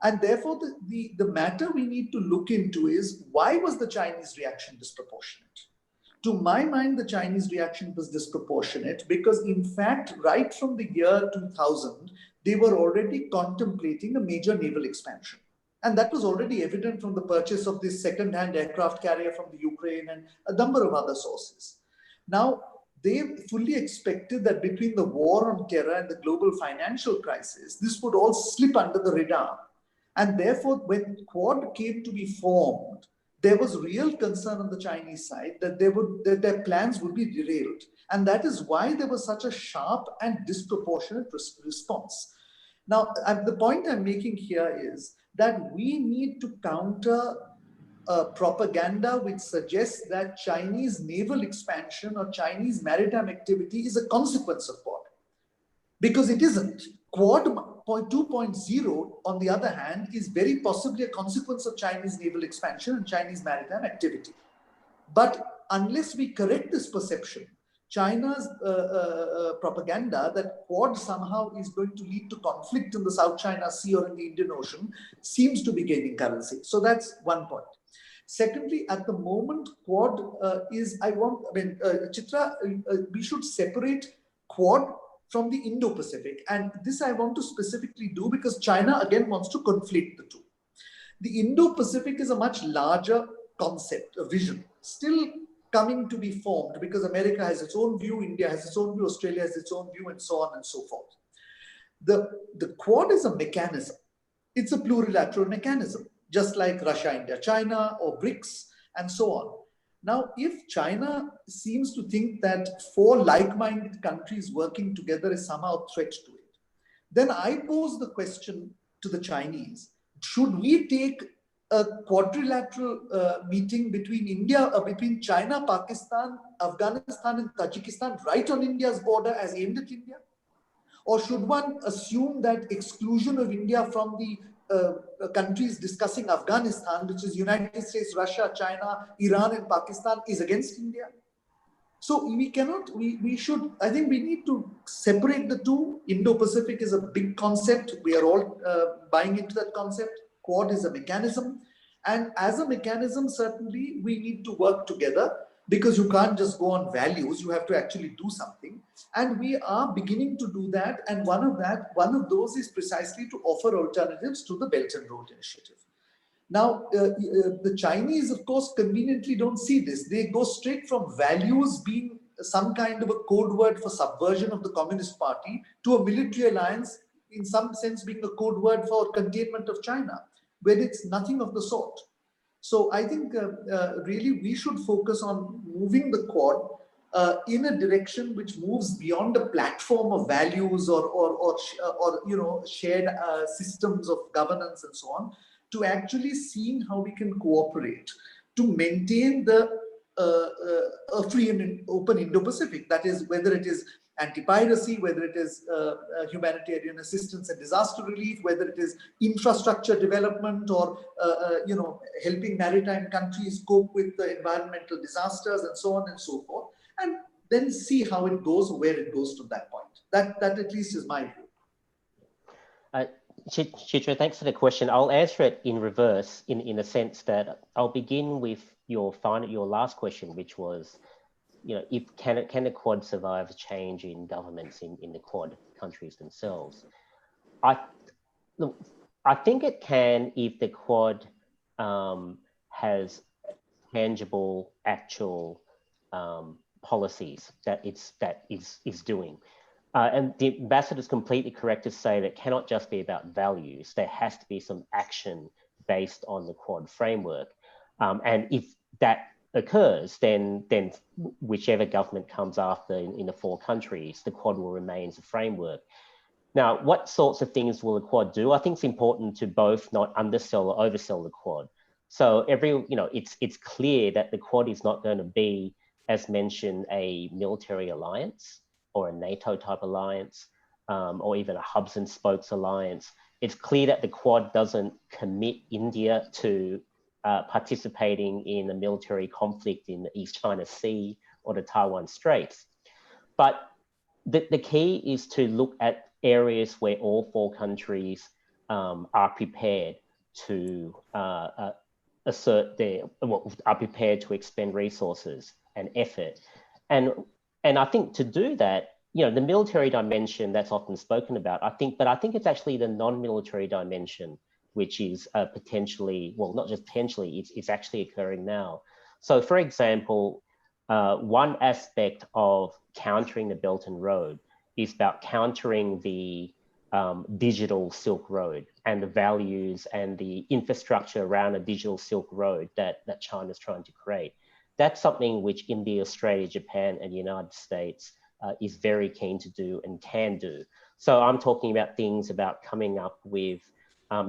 Speaker 2: And therefore, the matter we need to look into is, why was the Chinese reaction disproportionate? To my mind, the Chinese reaction was disproportionate because, in fact, right from the year 2000, they were already contemplating a major naval expansion. And that was already evident from the purchase of this second-hand aircraft carrier from the Ukraine and a number of other sources. Now, they fully expected that between the war on terror and the global financial crisis, this would all slip under the radar. And therefore, when Quad came to be formed, there was real concern on the Chinese side that their plans would be derailed. And that is why there was such a sharp and disproportionate response. Now, the point I'm making here is that we need to counter propaganda which suggests that Chinese naval expansion or Chinese maritime activity is a consequence of Quad. Because it isn't. Quad 2.0, on the other hand, is very possibly a consequence of Chinese naval expansion and Chinese maritime activity. But unless we correct this perception, China's propaganda that Quad somehow is going to lead to conflict in the South China Sea or in the Indian Ocean seems to be gaining currency. So that's one point. Secondly, at the moment, Quad Chitra, we should separate Quad from the Indo-Pacific. And this I want to specifically do because China again wants to conflate the two. The Indo-Pacific is a much larger concept, a vision, still coming to be formed because America has its own view, India has its own view, Australia has its own view, and so on and so forth. The Quad is a mechanism. It's a plurilateral mechanism, just like Russia, India, China, or BRICS, and so on. Now, if China seems to think that four like-minded countries working together is somehow a threat to it, then I pose the question to the Chinese, should we take a quadrilateral meeting between between China, Pakistan, Afghanistan, and Tajikistan right on India's border as aimed at India? Or should one assume that exclusion of India from the countries discussing Afghanistan, which is United States, Russia, China, Iran, and Pakistan, is against India? So we cannot, we should, I think we need to separate the two. Indo-Pacific is a big concept. We are all buying into that concept. Quad is a mechanism. And as a mechanism, certainly we need to work together because you can't just go on values. You have to actually do something. And we are beginning to do that. And one of those is precisely to offer alternatives to the Belt and Road Initiative. Now, the Chinese, of course, conveniently don't see this. They go straight from values being some kind of a code word for subversion of the Communist Party to a military alliance, in some sense being a code word for containment of China, where it's nothing of the sort. So I think really we should focus on moving the Quad in a direction which moves beyond a platform of values or shared systems of governance and so on, to actually seeing how we can cooperate to maintain the free and open Indo-Pacific. That is, whether it is anti-piracy, whether it is humanitarian assistance and disaster relief, whether it is infrastructure development or helping maritime countries cope with the environmental disasters and so on and so forth, and then see how it goes, where it goes to that point. That at least is my view.
Speaker 3: Chitra, thanks for the question. I'll answer it in reverse, in the sense that I'll begin with your last question, which was, if can the Quad survive a change in governments in the Quad countries themselves? I think it can if the Quad has tangible, actual policies that is doing. And the ambassador is completely correct to say that it cannot just be about values. There has to be some action based on the Quad framework. And if that occurs, then whichever government comes after in the four countries, the Quad will remain as a framework. Now, what sorts of things will the Quad do? I think it's important to both not undersell or oversell the Quad. So it's clear that the Quad is not going to be, as mentioned, a military alliance or a NATO type alliance, or even a hubs and spokes alliance. It's clear that the Quad doesn't commit India to participating in a military conflict in the East China Sea or the Taiwan Straits. But the key is to look at areas where all four countries are prepared to are prepared to expend resources and effort. And I think to do that, the military dimension that's often spoken about, I think it's actually the non-military dimension, which is potentially, well, not just potentially, it's actually occurring now. So for example, one aspect of countering the Belt and Road is about countering the digital Silk Road and the values and the infrastructure around a digital Silk Road that China's trying to create. That's something which India, Australia, Japan, and the United States is very keen to do and can do. So I'm talking about things about coming up with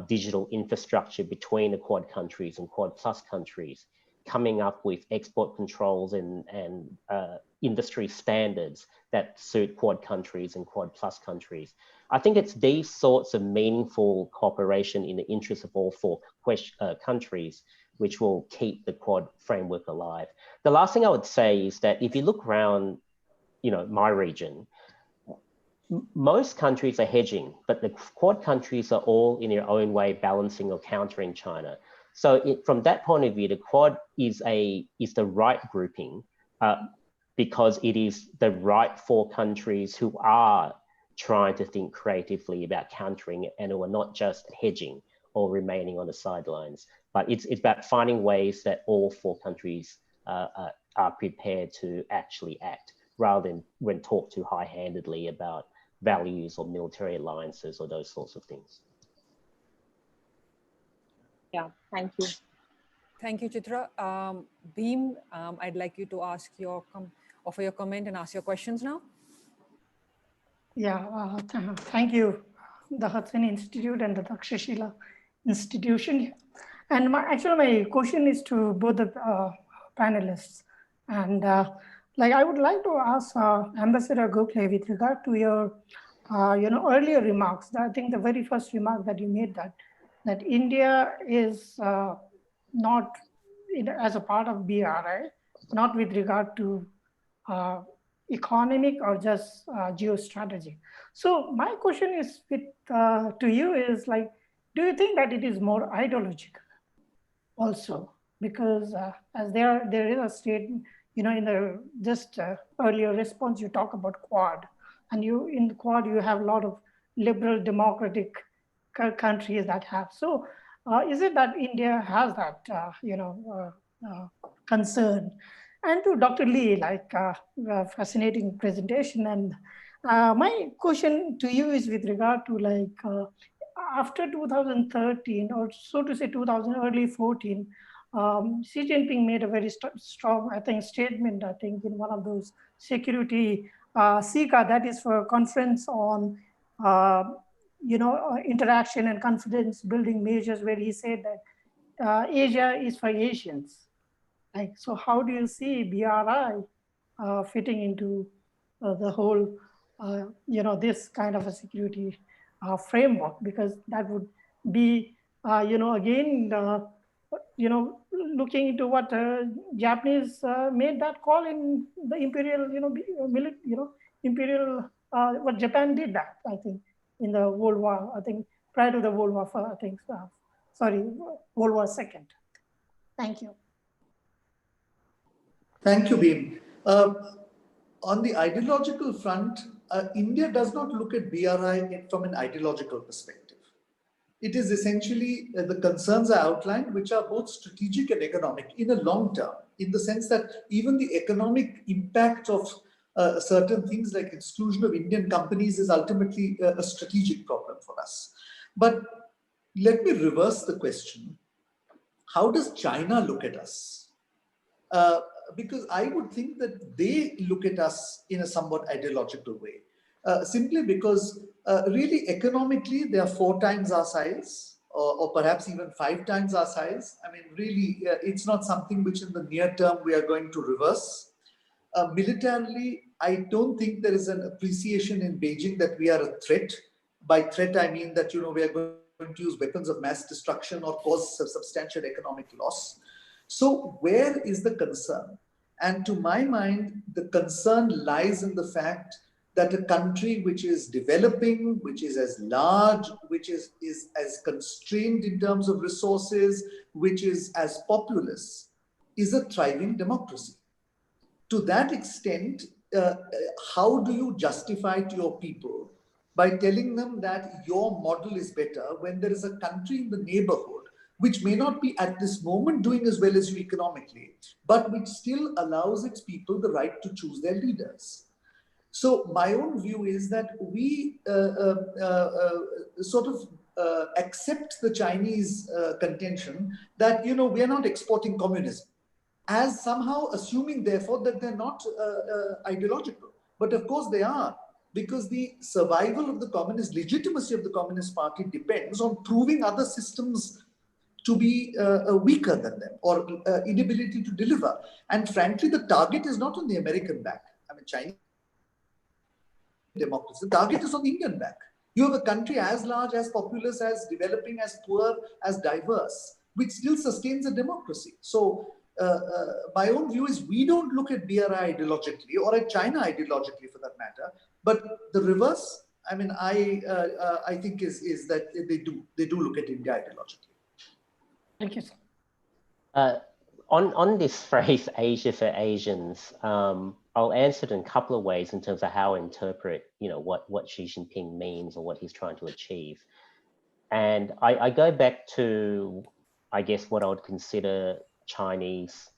Speaker 3: digital infrastructure between the Quad countries and Quad Plus countries, coming up with export controls and industry standards that suit Quad countries and Quad Plus countries. I think it's these sorts of meaningful cooperation in the interest of all four countries which will keep the Quad framework alive. The last thing I would say is that if you look around, my region, most countries are hedging, but the Quad countries are all in their own way balancing or countering China. So from that point of view, the Quad is the right grouping because it is the right four countries who are trying to think creatively about countering and who are not just hedging or remaining on the sidelines. But it's about finding ways that all four countries are prepared to actually act, rather than when talked to high-handedly about values or military alliances or those sorts of things.
Speaker 4: Yeah, thank you.
Speaker 1: Thank you, Chitra. Bheem, I'd like you to offer your comment and ask your questions now.
Speaker 5: Yeah, thank you, the Hudson Institute and the Takshashila institution. And my question is to both the panelists. And I would like to ask Ambassador Gokhale with regard to your earlier remarks. I think the very first remark that you made that India is not as a part of BRI, not with regard to economic or just geostrategy. So my question is to you is do you think that it is more ideological also? Because as there is a statement, in the just earlier response, you talk about Quad, and in the Quad, you have a lot of liberal democratic countries that have. So is it that India has that, concern? And to Dr. Lee, fascinating presentation. And my question to you is with regard to after 2013, or so to say early 14, Xi Jinping made a very strong, I think, statement, in one of those security SICA, that is for Conference on interaction and confidence building measures, where he said that Asia is for Asians. So how do you see BRI fitting into the whole, this kind of a security framework? Because that would be, again, looking into what Japanese made that call in the imperial, imperial, what Japan did that, I think, in the World War, I think, prior to the World War, World War II. Thank you.
Speaker 2: Thank you, Bheem. On the ideological front, India does not look at BRI from an ideological perspective. It is essentially the concerns are outlined, which are both strategic and economic in the long term, in the sense that even the economic impact of certain things like exclusion of Indian companies is ultimately a strategic problem for us. But let me reverse the question. How does China look at us? because I would think that they look at us in a somewhat ideological way, simply because really economically they are 4 times our size, or perhaps even 5 times our size. I mean, really, it's not something which in the near term we are going to reverse. Militarily, I don't think there is an appreciation in Beijing that we are a threat. By threat, I mean that, we are going to use weapons of mass destruction or cause substantial economic loss. So where is the concern? And to my mind, the concern lies in the fact that a country which is developing, which is as large, which is as constrained in terms of resources, which is as populous, is a thriving democracy. To that extent, how do you justify to your people by telling them that your model is better when there is a country in the neighborhood which may not be at this moment doing as well as you economically, but which still allows its people the right to choose their leaders? So my own view is that we sort of accept the Chinese contention that, we are not exporting communism, as somehow assuming, therefore, that they're not ideological. But of course they are, because the survival of the communist, legitimacy of the Communist Party depends on proving other systems to be weaker than them, or inability to deliver. And frankly, the target is not on the American back. I mean, Chinese democracy, the target is on the Indian back. You have a country as large, as populous, as developing, as poor, as diverse, which still sustains a democracy. So my own view is we don't look at BRI ideologically, or at China ideologically for that matter, but the reverse, I mean, I think is that they do look at India ideologically.
Speaker 5: Thank you, sir.
Speaker 3: On this phrase, Asia for Asians, I'll answer it in a couple of ways in terms of how I interpret, what Xi Jinping means or what he's trying to achieve. And I go back to, I guess, what I would consider Chinese.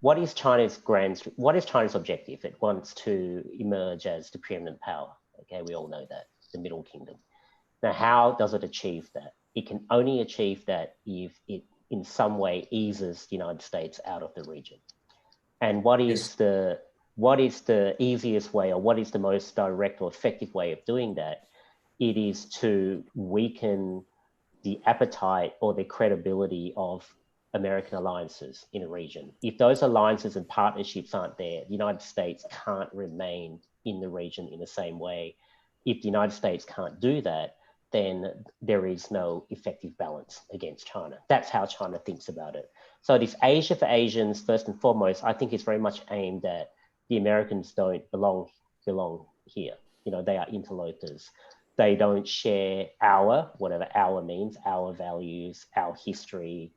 Speaker 3: What is China's objective? It wants to emerge as the preeminent power. Okay, we all know that, the Middle Kingdom. Now, how does it achieve that? It can only achieve that if it in some way eases the United States out of the region. And what is the easiest way, or what is the most direct or effective way of doing that? It is to weaken the appetite or the credibility of American alliances in a region. If those alliances and partnerships aren't there, the United States can't remain in the region in the same way. If the United States can't do that, then there is no effective balance against China. That's how China thinks about it. So this Asia for Asians, first and foremost, I think is very much aimed at the Americans don't belong here. They are interlopers. They don't share whatever our means, our values, our history.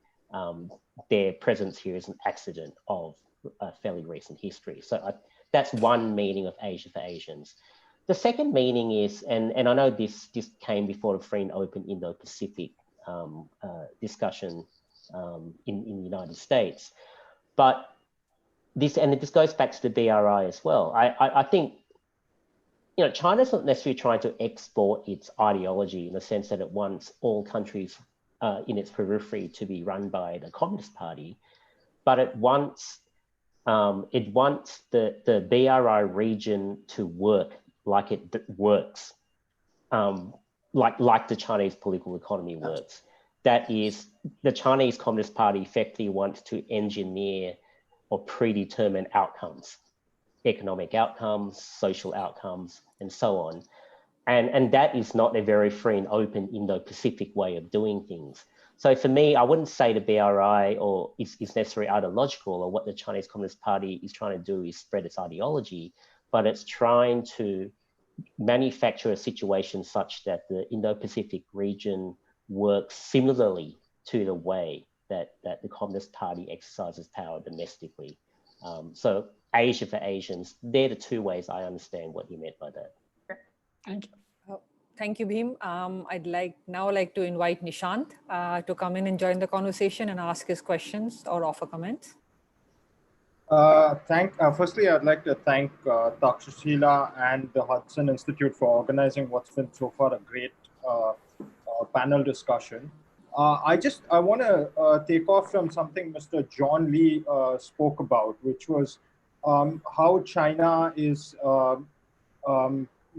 Speaker 3: Their presence here is an accident of a fairly recent history. So that's one meaning of Asia for Asians. The second meaning is, and I know this came before the free and open Indo-Pacific discussion in the United States, but this goes back to the BRI as well. I think, China's not necessarily trying to export its ideology in the sense that it wants all countries in its periphery to be run by the Communist Party, but it wants the BRI region to work like it works, like the Chinese political economy works. That is, the Chinese Communist Party effectively wants to engineer or predetermine outcomes, economic outcomes, social outcomes, and so on. And that is not a very free and open Indo-Pacific way of doing things. So for me, I wouldn't say the BRI is necessarily ideological, or what the Chinese Communist Party is trying to do is spread its ideology, but it's trying to manufacture a situation such that the Indo-Pacific region works similarly to the way that the Communist Party exercises power domestically. So Asia for Asians, they're the two ways I understand what you meant by that.
Speaker 5: Thank you.
Speaker 1: Thank you, Bhim. I'd like to invite Nishant to come in and join the conversation and ask his questions or offer comments.
Speaker 6: Firstly, I'd like to thank Takshashila and the Hudson Institute for organizing what's been so far a great panel discussion. I want to take off from something Mr. John Lee spoke about, which was how China is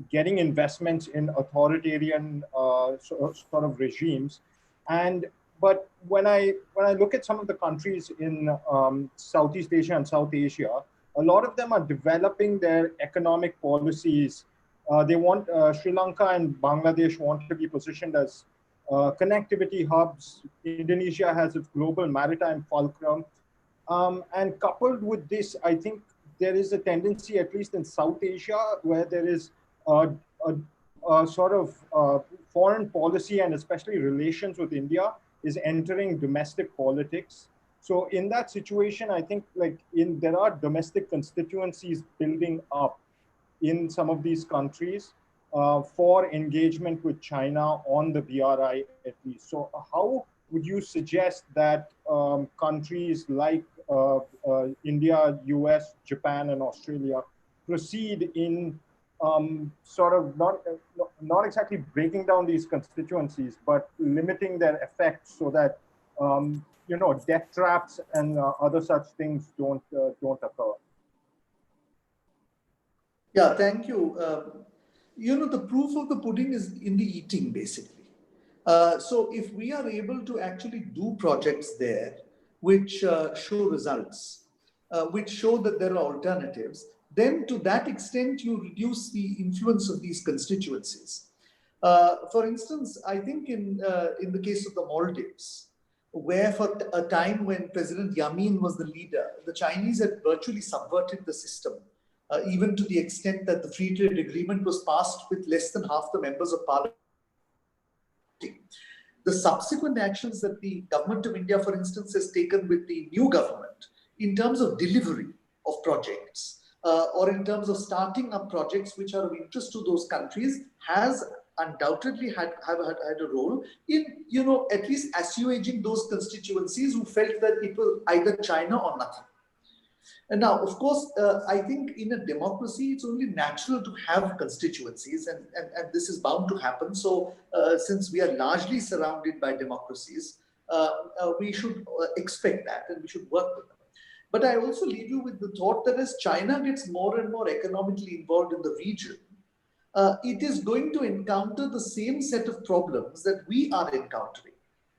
Speaker 6: getting investments in authoritarian sort of regimes, but when I look at some of the countries in Southeast Asia and South Asia, a lot of them are developing their economic policies. They want Sri Lanka and Bangladesh want to be positioned as connectivity hubs. Indonesia has its global maritime fulcrum. And coupled with this, I think there is a tendency, at least in South Asia, where there is a sort of foreign policy and especially relations with India is entering domestic politics. So in that situation, I think there are domestic constituencies building up in some of these countries for engagement with China on the BRI at least. So how would you suggest that countries like India, US, Japan, and Australia proceed in sort of not exactly breaking down these constituencies, but limiting their effects so that death traps and other such things don't occur?
Speaker 2: Yeah, thank you. The proof of the pudding is in the eating, basically. So if we are able to actually do projects there which show results, which show that there are alternatives, then to that extent you reduce the influence of these constituencies. For instance, I think in the case of the Maldives, where for a time when President Yamin was the leader, the Chinese had virtually subverted the system. Even to the extent that the free trade agreement was passed with less than half the members of parliament. The subsequent actions that the government of India, for instance, has taken with the new government in terms of delivery of projects or in terms of starting up projects which are of interest to those countries has undoubtedly had a role in, at least assuaging those constituencies who felt that it was either China or nothing. And now, of course, I think in a democracy, it's only natural to have constituencies, and this is bound to happen. So since we are largely surrounded by democracies, we should expect that and we should work with them. But I also leave you with the thought that as China gets more and more economically involved in the region, it is going to encounter the same set of problems that we are encountering.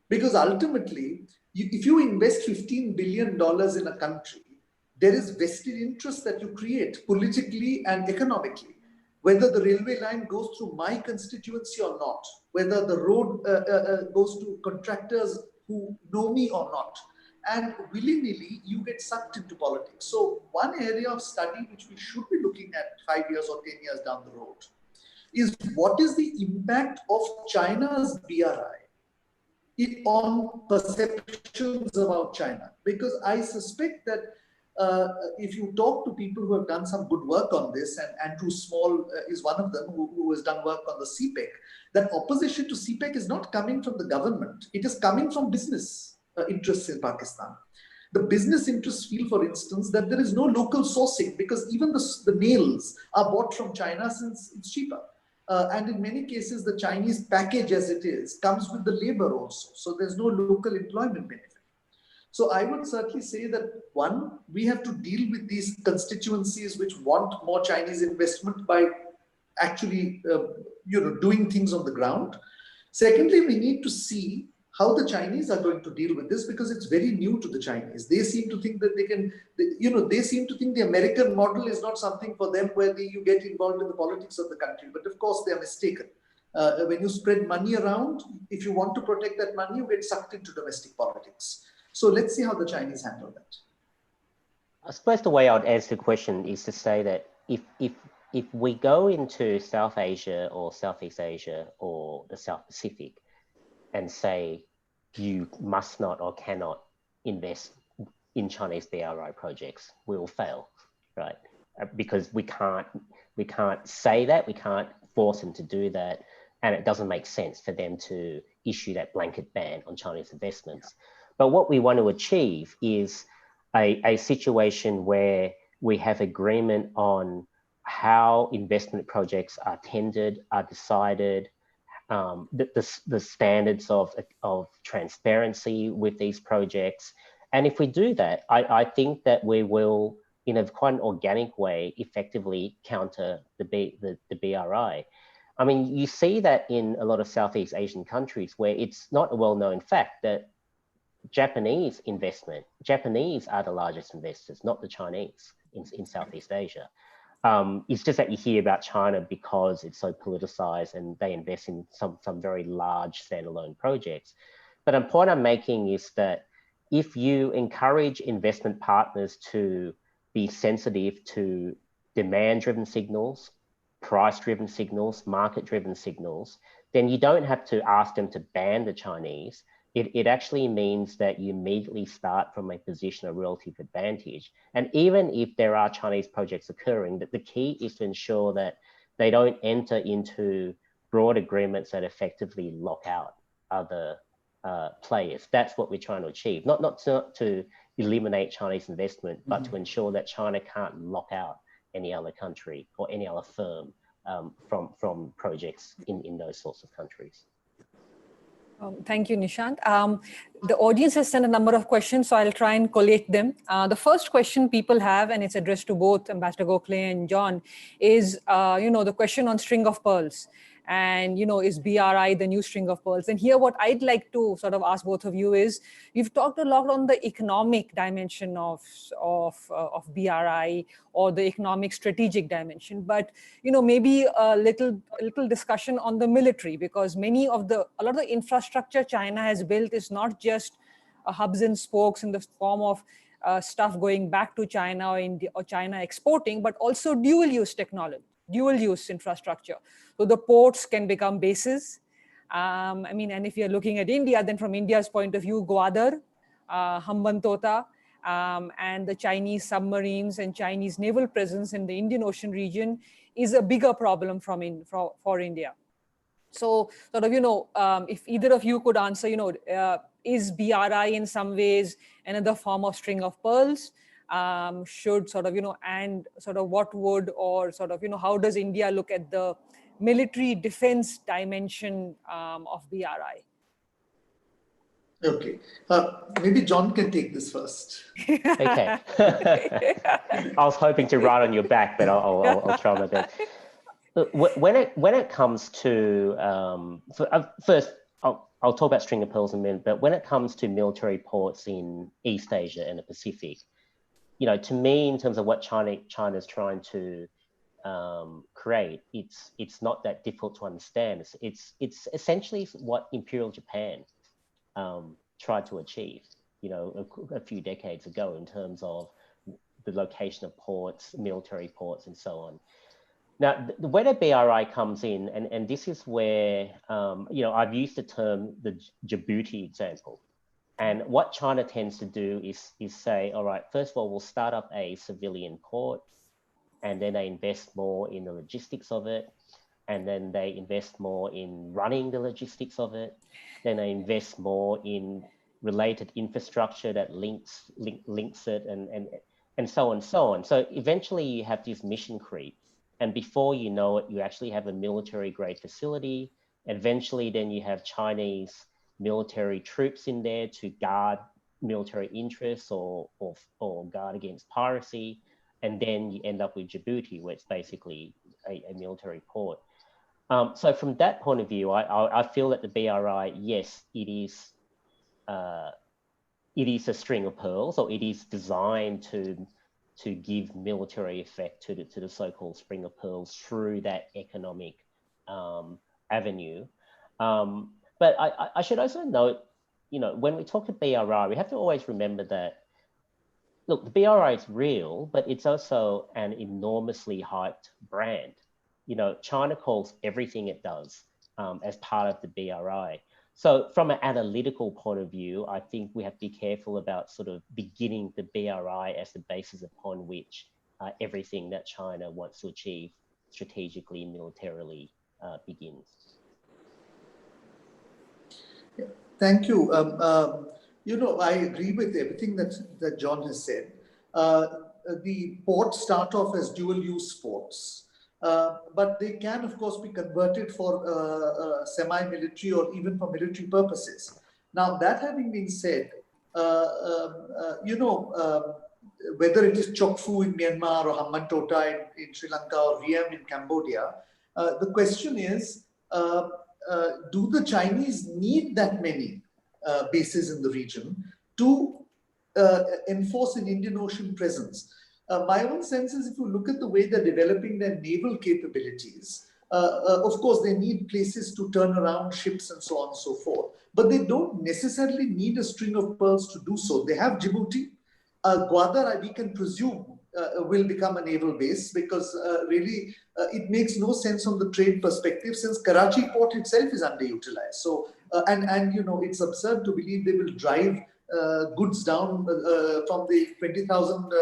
Speaker 2: Because ultimately, if you invest $15 billion in a country, there is vested interest that you create politically and economically, whether the railway line goes through my constituency or not, whether the road goes to contractors who know me or not. And willy-nilly, you get sucked into politics. So one area of study which we should be looking at 5 years or 10 years down the road is what is the impact of China's BRI on perceptions about China? Because I suspect that if you talk to people who have done some good work on this, and Andrew Small is one of them who has done work on the CPEC, that opposition to CPEC is not coming from the government. It is coming from business interests in Pakistan. The business interests feel, for instance, that there is no local sourcing because even the nails are bought from China since it's cheaper. And in many cases, the Chinese package as it is comes with the labor also. So there's no local employment benefit. So I would certainly say that one, we have to deal with these constituencies which want more Chinese investment by actually, doing things on the ground. Secondly, we need to see how the Chinese are going to deal with this because it's very new to the Chinese. They seem to think that they seem to think the American model is not something for them where you get involved in the politics of the country. But of course, they are mistaken. When you spread money around, if you want to protect that money, you get sucked into domestic politics. So let's see how the Chinese handle that.
Speaker 3: I suppose the way I'd answer the question is to say that if we go into South Asia or Southeast Asia or the South Pacific and say you must not or cannot invest in Chinese BRI projects, we will fail, right? Because we can't say that, we can't force them to do that, and it doesn't make sense for them to issue that blanket ban on Chinese investments. But what we want to achieve is a situation where we have agreement on how investment projects are tendered, are decided, the standards of transparency with these projects. And if we do that, I think that we will, in a quite an organic way, effectively counter the BRI. I mean, you see that in a lot of Southeast Asian countries where it's not a well-known fact that Japanese are the largest investors, not the Chinese in Southeast Asia. It's just that you hear about China because it's so politicized and they invest in some very large standalone projects. But the point I'm making is that if you encourage investment partners to be sensitive to demand-driven signals, price-driven signals, market-driven signals, then you don't have to ask them to ban the Chinese. It actually means that you immediately start from a position of relative advantage. And even if there are Chinese projects occurring, that the key is to ensure that they don't enter into broad agreements that effectively lock out other players. That's what we're trying to achieve. Not to eliminate Chinese investment, but to ensure that China can't lock out any other country or any other firm from projects in those sorts of countries.
Speaker 1: Thank you, Nishant. The audience has sent a number of questions, so I'll try and collate them. The first question people have, and it's addressed to both Ambassador Gokhale and John, is the question on string of pearls. And, is BRI the new string of pearls? And here what I'd like to sort of ask both of you is, we've talked a lot on the economic dimension of BRI or the economic strategic dimension, but, maybe a little discussion on the military, because a lot of the infrastructure China has built is not just hubs and spokes in the form of stuff going back to China or China exporting, but also dual-use technology, dual-use infrastructure. So the ports can become bases. And if you're looking at India, then from India's point of view, Gwadar, Hambantota, and the Chinese submarines and Chinese naval presence in the Indian Ocean region is a bigger problem for India. So sort of, if either of you could answer, is BRI in some ways another form of string of pearls? Should sort of, and sort of what would, or sort of, how does India look at the military defense dimension of BRI?
Speaker 2: Okay, maybe John can take this first.
Speaker 3: Okay. I was hoping to ride on your back, but I'll try my best. When it comes to, first, I'll talk about string of pearls in a minute, but when it comes to military ports in East Asia and the Pacific, to me, in terms of what China's trying to create, it's not that difficult to understand. It's essentially what Imperial Japan tried to achieve, a few decades ago in terms of the location of ports, military ports, and so on. Now, where the BRI comes in, and this is where, I've used the term the Djibouti example. And what China tends to do is say, all right, first of all, we'll start up a civilian port, and then they invest more in the logistics of it. And then they invest more in running the logistics of it. Then they invest more in related infrastructure that links it and so on and so on. So eventually you have this mission creep. And before you know it, you actually have a military grade facility. Eventually then you have Chinese military troops in there to guard military interests or guard against piracy. And then you end up with Djibouti, where it's basically a military port. So from that point of view, I feel that the BRI, yes, it is a string of pearls, or it is designed to give military effect to the so-called string of pearls through that economic avenue. But I should also note, when we talk to BRI, we have to always remember that, look, the BRI is real, but it's also an enormously hyped brand. China calls everything it does as part of the BRI. So from an analytical point of view, I think we have to be careful about sort of beginning the BRI as the basis upon which everything that China wants to achieve strategically, militarily begins.
Speaker 2: Yeah. Thank you. I agree with everything that John has said. The ports start off as dual-use ports. but they can, of course, be converted for semi-military or even for military purposes. Now, that having been said, whether it is Chokfu in Myanmar or Hambantota in Sri Lanka or Ream in Cambodia, the question is, do the Chinese need that many bases in the region to enforce an Indian Ocean presence? My own sense is, if you look at the way they're developing their naval capabilities, of course, they need places to turn around ships and so on and so forth. But they don't necessarily need a string of pearls to do so. They have Djibouti. Gwadar, we can presume, will become a naval base, because really it makes no sense from the trade perspective, since Karachi port itself is underutilized. So, and it's absurd to believe they will drive goods down from the 20,000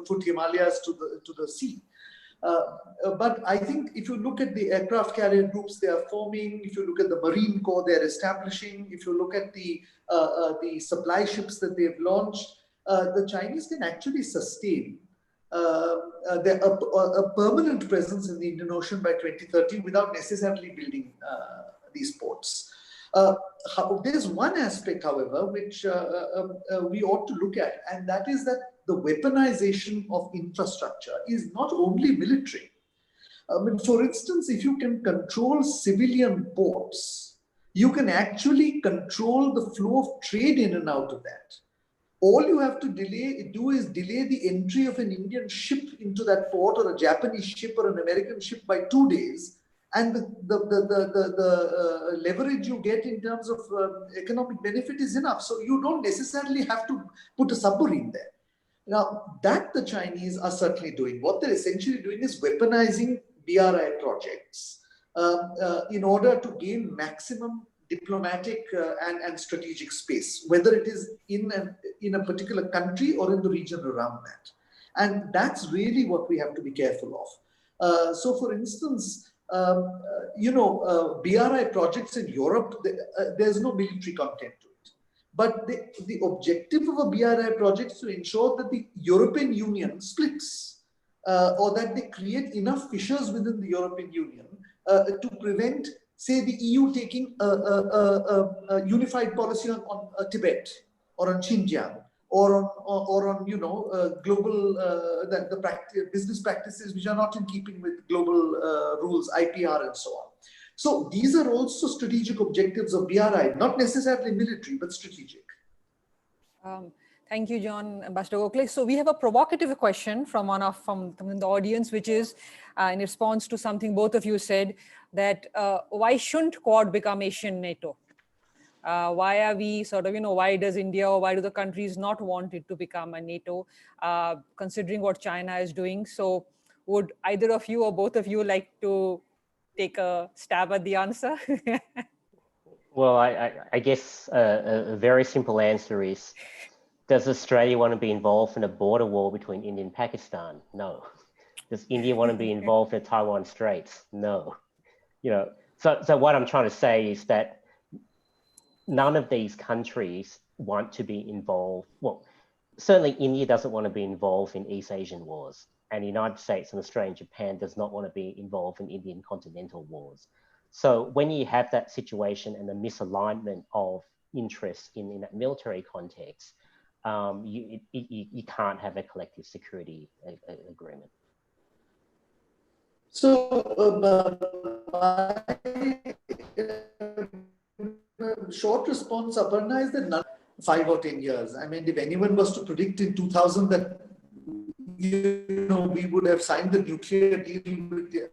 Speaker 2: foot Himalayas to the sea. But I think if you look at the aircraft carrier groups they are forming, if you look at the Marine Corps they're establishing, if you look at the supply ships that they've launched, the Chinese can actually sustain a permanent presence in the Indian Ocean by 2030 without necessarily building these ports. There's one aspect, however, which we ought to look at, and that is that the weaponization of infrastructure is not only military. For instance, if you can control civilian ports, you can actually control the flow of trade in and out of that. All you have to do is delay the entry of an Indian ship into that port, or a Japanese ship or an American ship, by 2 days. And the leverage you get in terms of economic benefit is enough. So you don't necessarily have to put a submarine there. Now, that the Chinese are certainly doing. What they're essentially doing is weaponizing BRI projects in order to gain maximum diplomatic and strategic space, whether it is in a particular country or in the region around that. And that's really what we have to be careful of. So, for instance, BRI projects in Europe, there's no military content to it. But the objective of a BRI project is to ensure that the European Union splits, or that they create enough fissures within the European Union to prevent, say, the EU taking a unified policy on Tibet or on Xinjiang, or on global business practices which are not in keeping with global rules, IPR and so on. So these are also strategic objectives of BRI, not necessarily military, but strategic.
Speaker 1: Thank you, John. Ambassador Gokhale. So we have a provocative question from the audience, which is in response to something both of you said, that why shouldn't Quad become Asian NATO? Why are we sort of, why does India, or why do the countries not want it to become a NATO, considering what China is doing? So would either of you or both of you like to take a stab at the answer?
Speaker 3: Well, I guess a very simple answer is, does Australia want to be involved in a border war between India and Pakistan? No. Does India want to be involved in the Taiwan Straits? No. So what I'm trying to say is that none of these countries want to be involved. Well, certainly India doesn't want to be involved in East Asian wars, and the United States and Australia and Japan does not want to be involved in Indian continental wars. So when you have that situation and the misalignment of interests in that military context, you can't have a collective security agreement.
Speaker 2: So my short response, Aparna, is that none 5 or 10 years. I mean, if anyone was to predict in 2000 that we would have signed the nuclear deal with the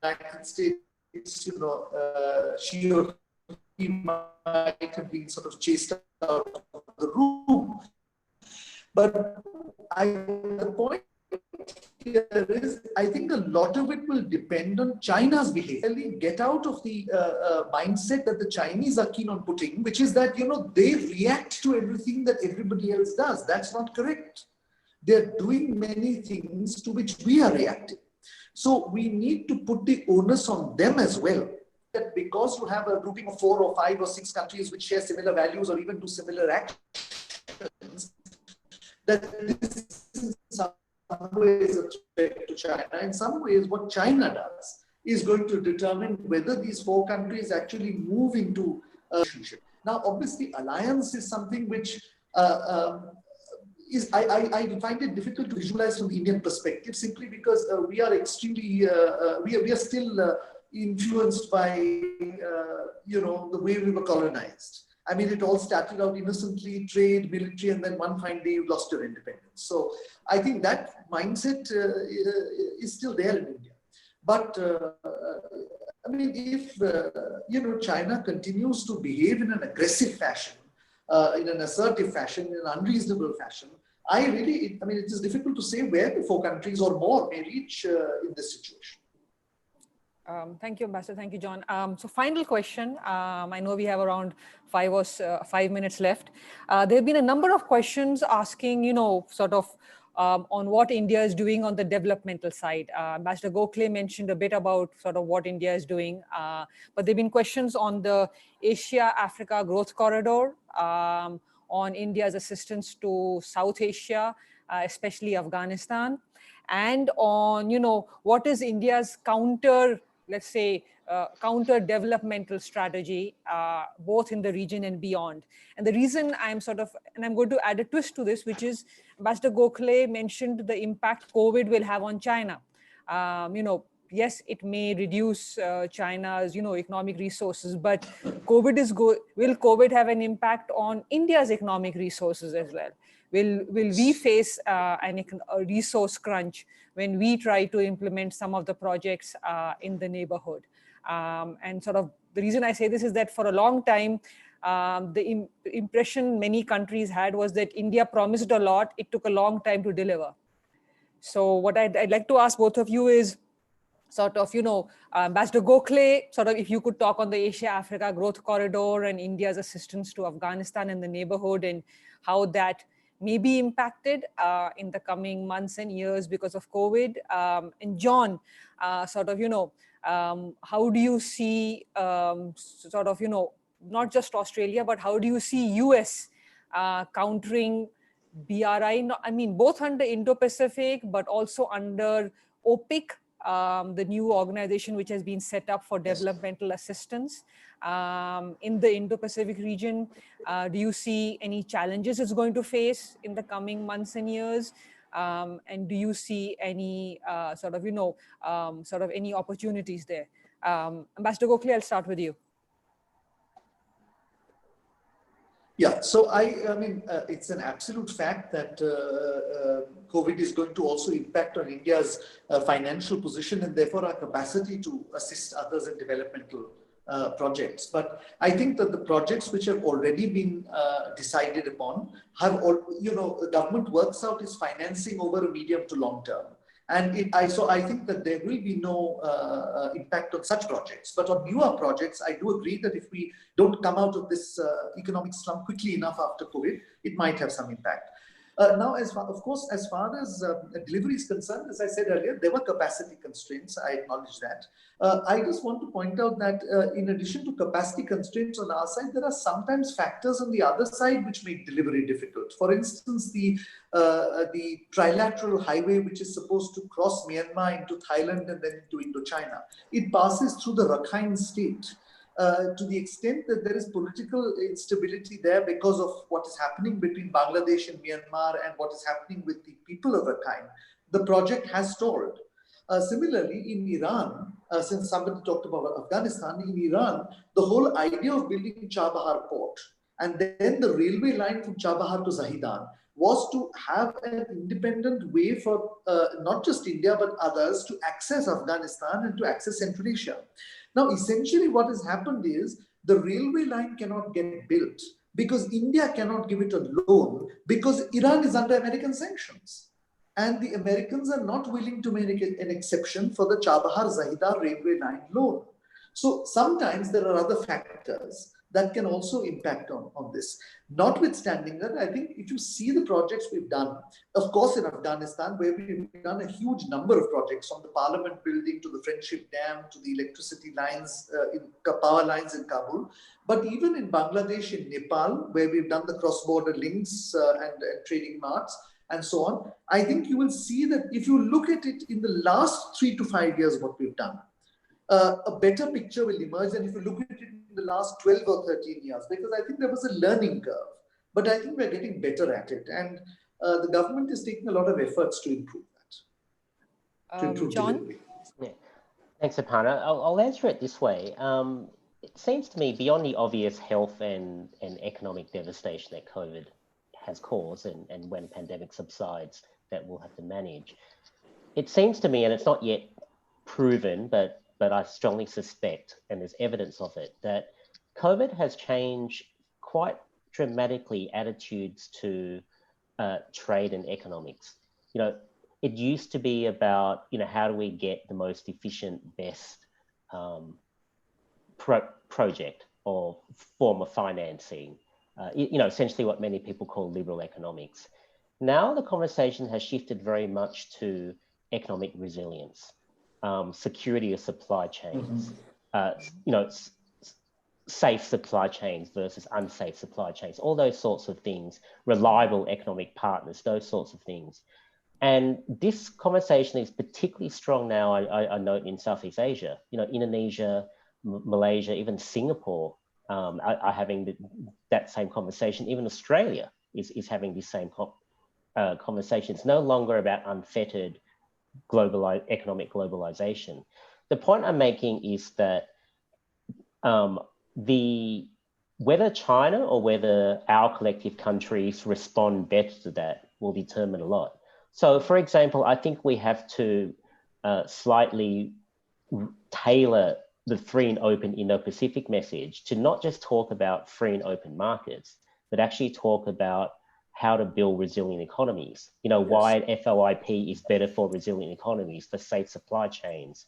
Speaker 2: United States, she or he might have been sort of chased out of the room. But the point here is, I think a lot of it will depend on China's behavior. Get out of the mindset that the Chinese are keen on putting, which is that, they react to everything that everybody else does. That's not correct. They're doing many things to which we are reacting. So we need to put the onus on them as well. That because you have a grouping of 4 or 5 or 6 countries which share similar values or even do similar actions, that this is some ways a threat to China. In some ways, what China does is going to determine whether these four countries actually move into a relationship. Now, obviously, alliance is something which I find it difficult to visualize from the Indian perspective, simply because we are extremely, we are still influenced by, the way we were colonized. I mean, it all started out innocently, trade, military, and then one fine day you lost your independence. So I think that mindset is still there in India. But I mean, if China continues to behave in an aggressive fashion, in an assertive fashion, in an unreasonable fashion, it is difficult to say where the four countries or more may reach in this situation.
Speaker 1: Thank you, Ambassador. Thank you, John. So final question. I know we have around 5 minutes left. There have been a number of questions asking, on what India is doing on the developmental side. Ambassador Gokhale mentioned a bit about sort of what India is doing, but there have been questions on the Asia-Africa growth corridor, on India's assistance to South Asia, especially Afghanistan, and on, what is India's counter developmental strategy, both in the region and beyond. And the reason I'm going to add a twist to this, which is Ambassador Gokhale mentioned the impact COVID will have on China. Yes, it may reduce China's, economic resources, but will COVID have an impact on India's economic resources as well? Will we face a resource crunch when we try to implement some of the projects in the neighborhood? And sort of the reason I say this is that for a long time, the impression many countries had was that India promised a lot. It took a long time to deliver. So what I'd like to ask both of you is, Ambassador Gokhale, if you could talk on the Asia-Africa growth corridor and India's assistance to Afghanistan and the neighborhood, and how that may be impacted in the coming months and years because of COVID. And John, how do you see, not just Australia, but how do you see US countering BRI? Both under Indo-Pacific, but also under OPIC, the new organization which has been set up for developmental assistance in the Indo-Pacific region. Do you see any challenges it's going to face in the coming months and years? And do you see any any opportunities there? Ambassador Gokhale, I'll start with you.
Speaker 2: Yeah, so it's an absolute fact that COVID is going to also impact on India's financial position and therefore our capacity to assist others in developmental projects. But I think that the projects which have already been decided upon the government works out its financing over a medium to long term. And I think that there will be no impact on such projects. But on newer projects, I do agree that if we don't come out of this economic slump quickly enough after COVID, it might have some impact. Now, as far as delivery is concerned, as I said earlier, there were capacity constraints. I acknowledge that. I just want to point out that in addition to capacity constraints on our side, there are sometimes factors on the other side which make delivery difficult. For instance, the trilateral highway, which is supposed to cross Myanmar into Thailand and then into Indochina, it passes through the Rakhine state. To the extent that there is political instability there because of what is happening between Bangladesh and Myanmar and what is happening with the people of Rakhine, the project has stalled. Similarly, in Iran, since somebody talked about Afghanistan, in Iran, the whole idea of building Chabahar port and then the railway line from Chabahar to Zahedan was to have an independent way for not just India but others to access Afghanistan and to access Central Asia. Now, essentially what has happened is the railway line cannot get built because India cannot give it a loan because Iran is under American sanctions. And the Americans are not willing to make an exception for the Chabahar-Zahedan railway line loan. So sometimes there are other factors that can also impact on this. Notwithstanding that, I think if you see the projects we've done, of course in Afghanistan, where we've done a huge number of projects, from the parliament building to the Friendship Dam to the electricity lines, power lines in Kabul, but even in Bangladesh and Nepal, where we've done the cross-border links and trading marts, and so on, I think you will see that if you look at it in the last 3 to 5 years, what we've done, a better picture will emerge than if you look at it in the last 12 or 13 years, because I think there was a learning curve, but I think we're getting better at it. And the government is taking a lot of efforts to improve that, to improve
Speaker 1: John?
Speaker 2: delivery.
Speaker 3: Yeah. Thanks, Aparna. I'll answer it this way. It seems to me, beyond the obvious health and economic devastation that COVID has caused, and when pandemic subsides, that we'll have to manage, it seems to me, and it's not yet proven, but I strongly suspect, and there's evidence of it, that COVID has changed quite dramatically attitudes to trade and economics. It used to be about, how do we get the most efficient, best project or form of financing, essentially what many people call liberal economics. Now the conversation has shifted very much to economic resilience, security of supply chains, safe supply chains versus unsafe supply chains, all those sorts of things, reliable economic partners, those sorts of things. And this conversation is particularly strong now, I note, in Southeast Asia. Indonesia, Malaysia, even Singapore are having that same conversation. Even Australia is having this same conversation. It's no longer about unfettered economic globalization. The point I'm making is that whether China or whether our collective countries respond better to that will determine a lot. So, for example, I think we have to slightly tailor the free and open Indo-Pacific message to not just talk about free and open markets, but actually talk about how to build resilient economies. Why FOIP is better for resilient economies, for safe supply chains,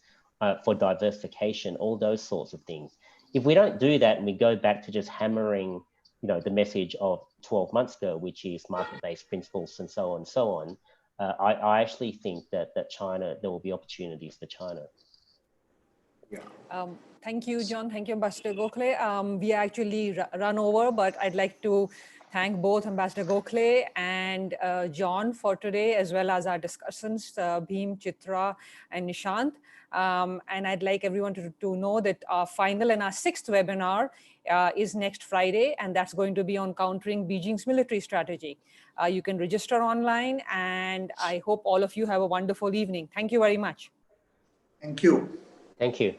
Speaker 3: for diversification, all those sorts of things. If we don't do that and we go back to just hammering, the message of 12 months ago, which is market-based principles and so on, I actually think that China, there will be opportunities for China.
Speaker 2: Yeah.
Speaker 1: Thank you, John. Thank you, Ambassador Gokhale. We actually run over, but I'd like to thank both Ambassador Gokhale and John for today, as well as our discussants, Bhim, Chitra, and Nishant. And I'd like everyone to know that our final and our 6th webinar is next Friday, and that's going to be on countering Beijing's military strategy. You can register online, and I hope all of you have a wonderful evening. Thank you very much.
Speaker 2: Thank you.
Speaker 3: Thank you.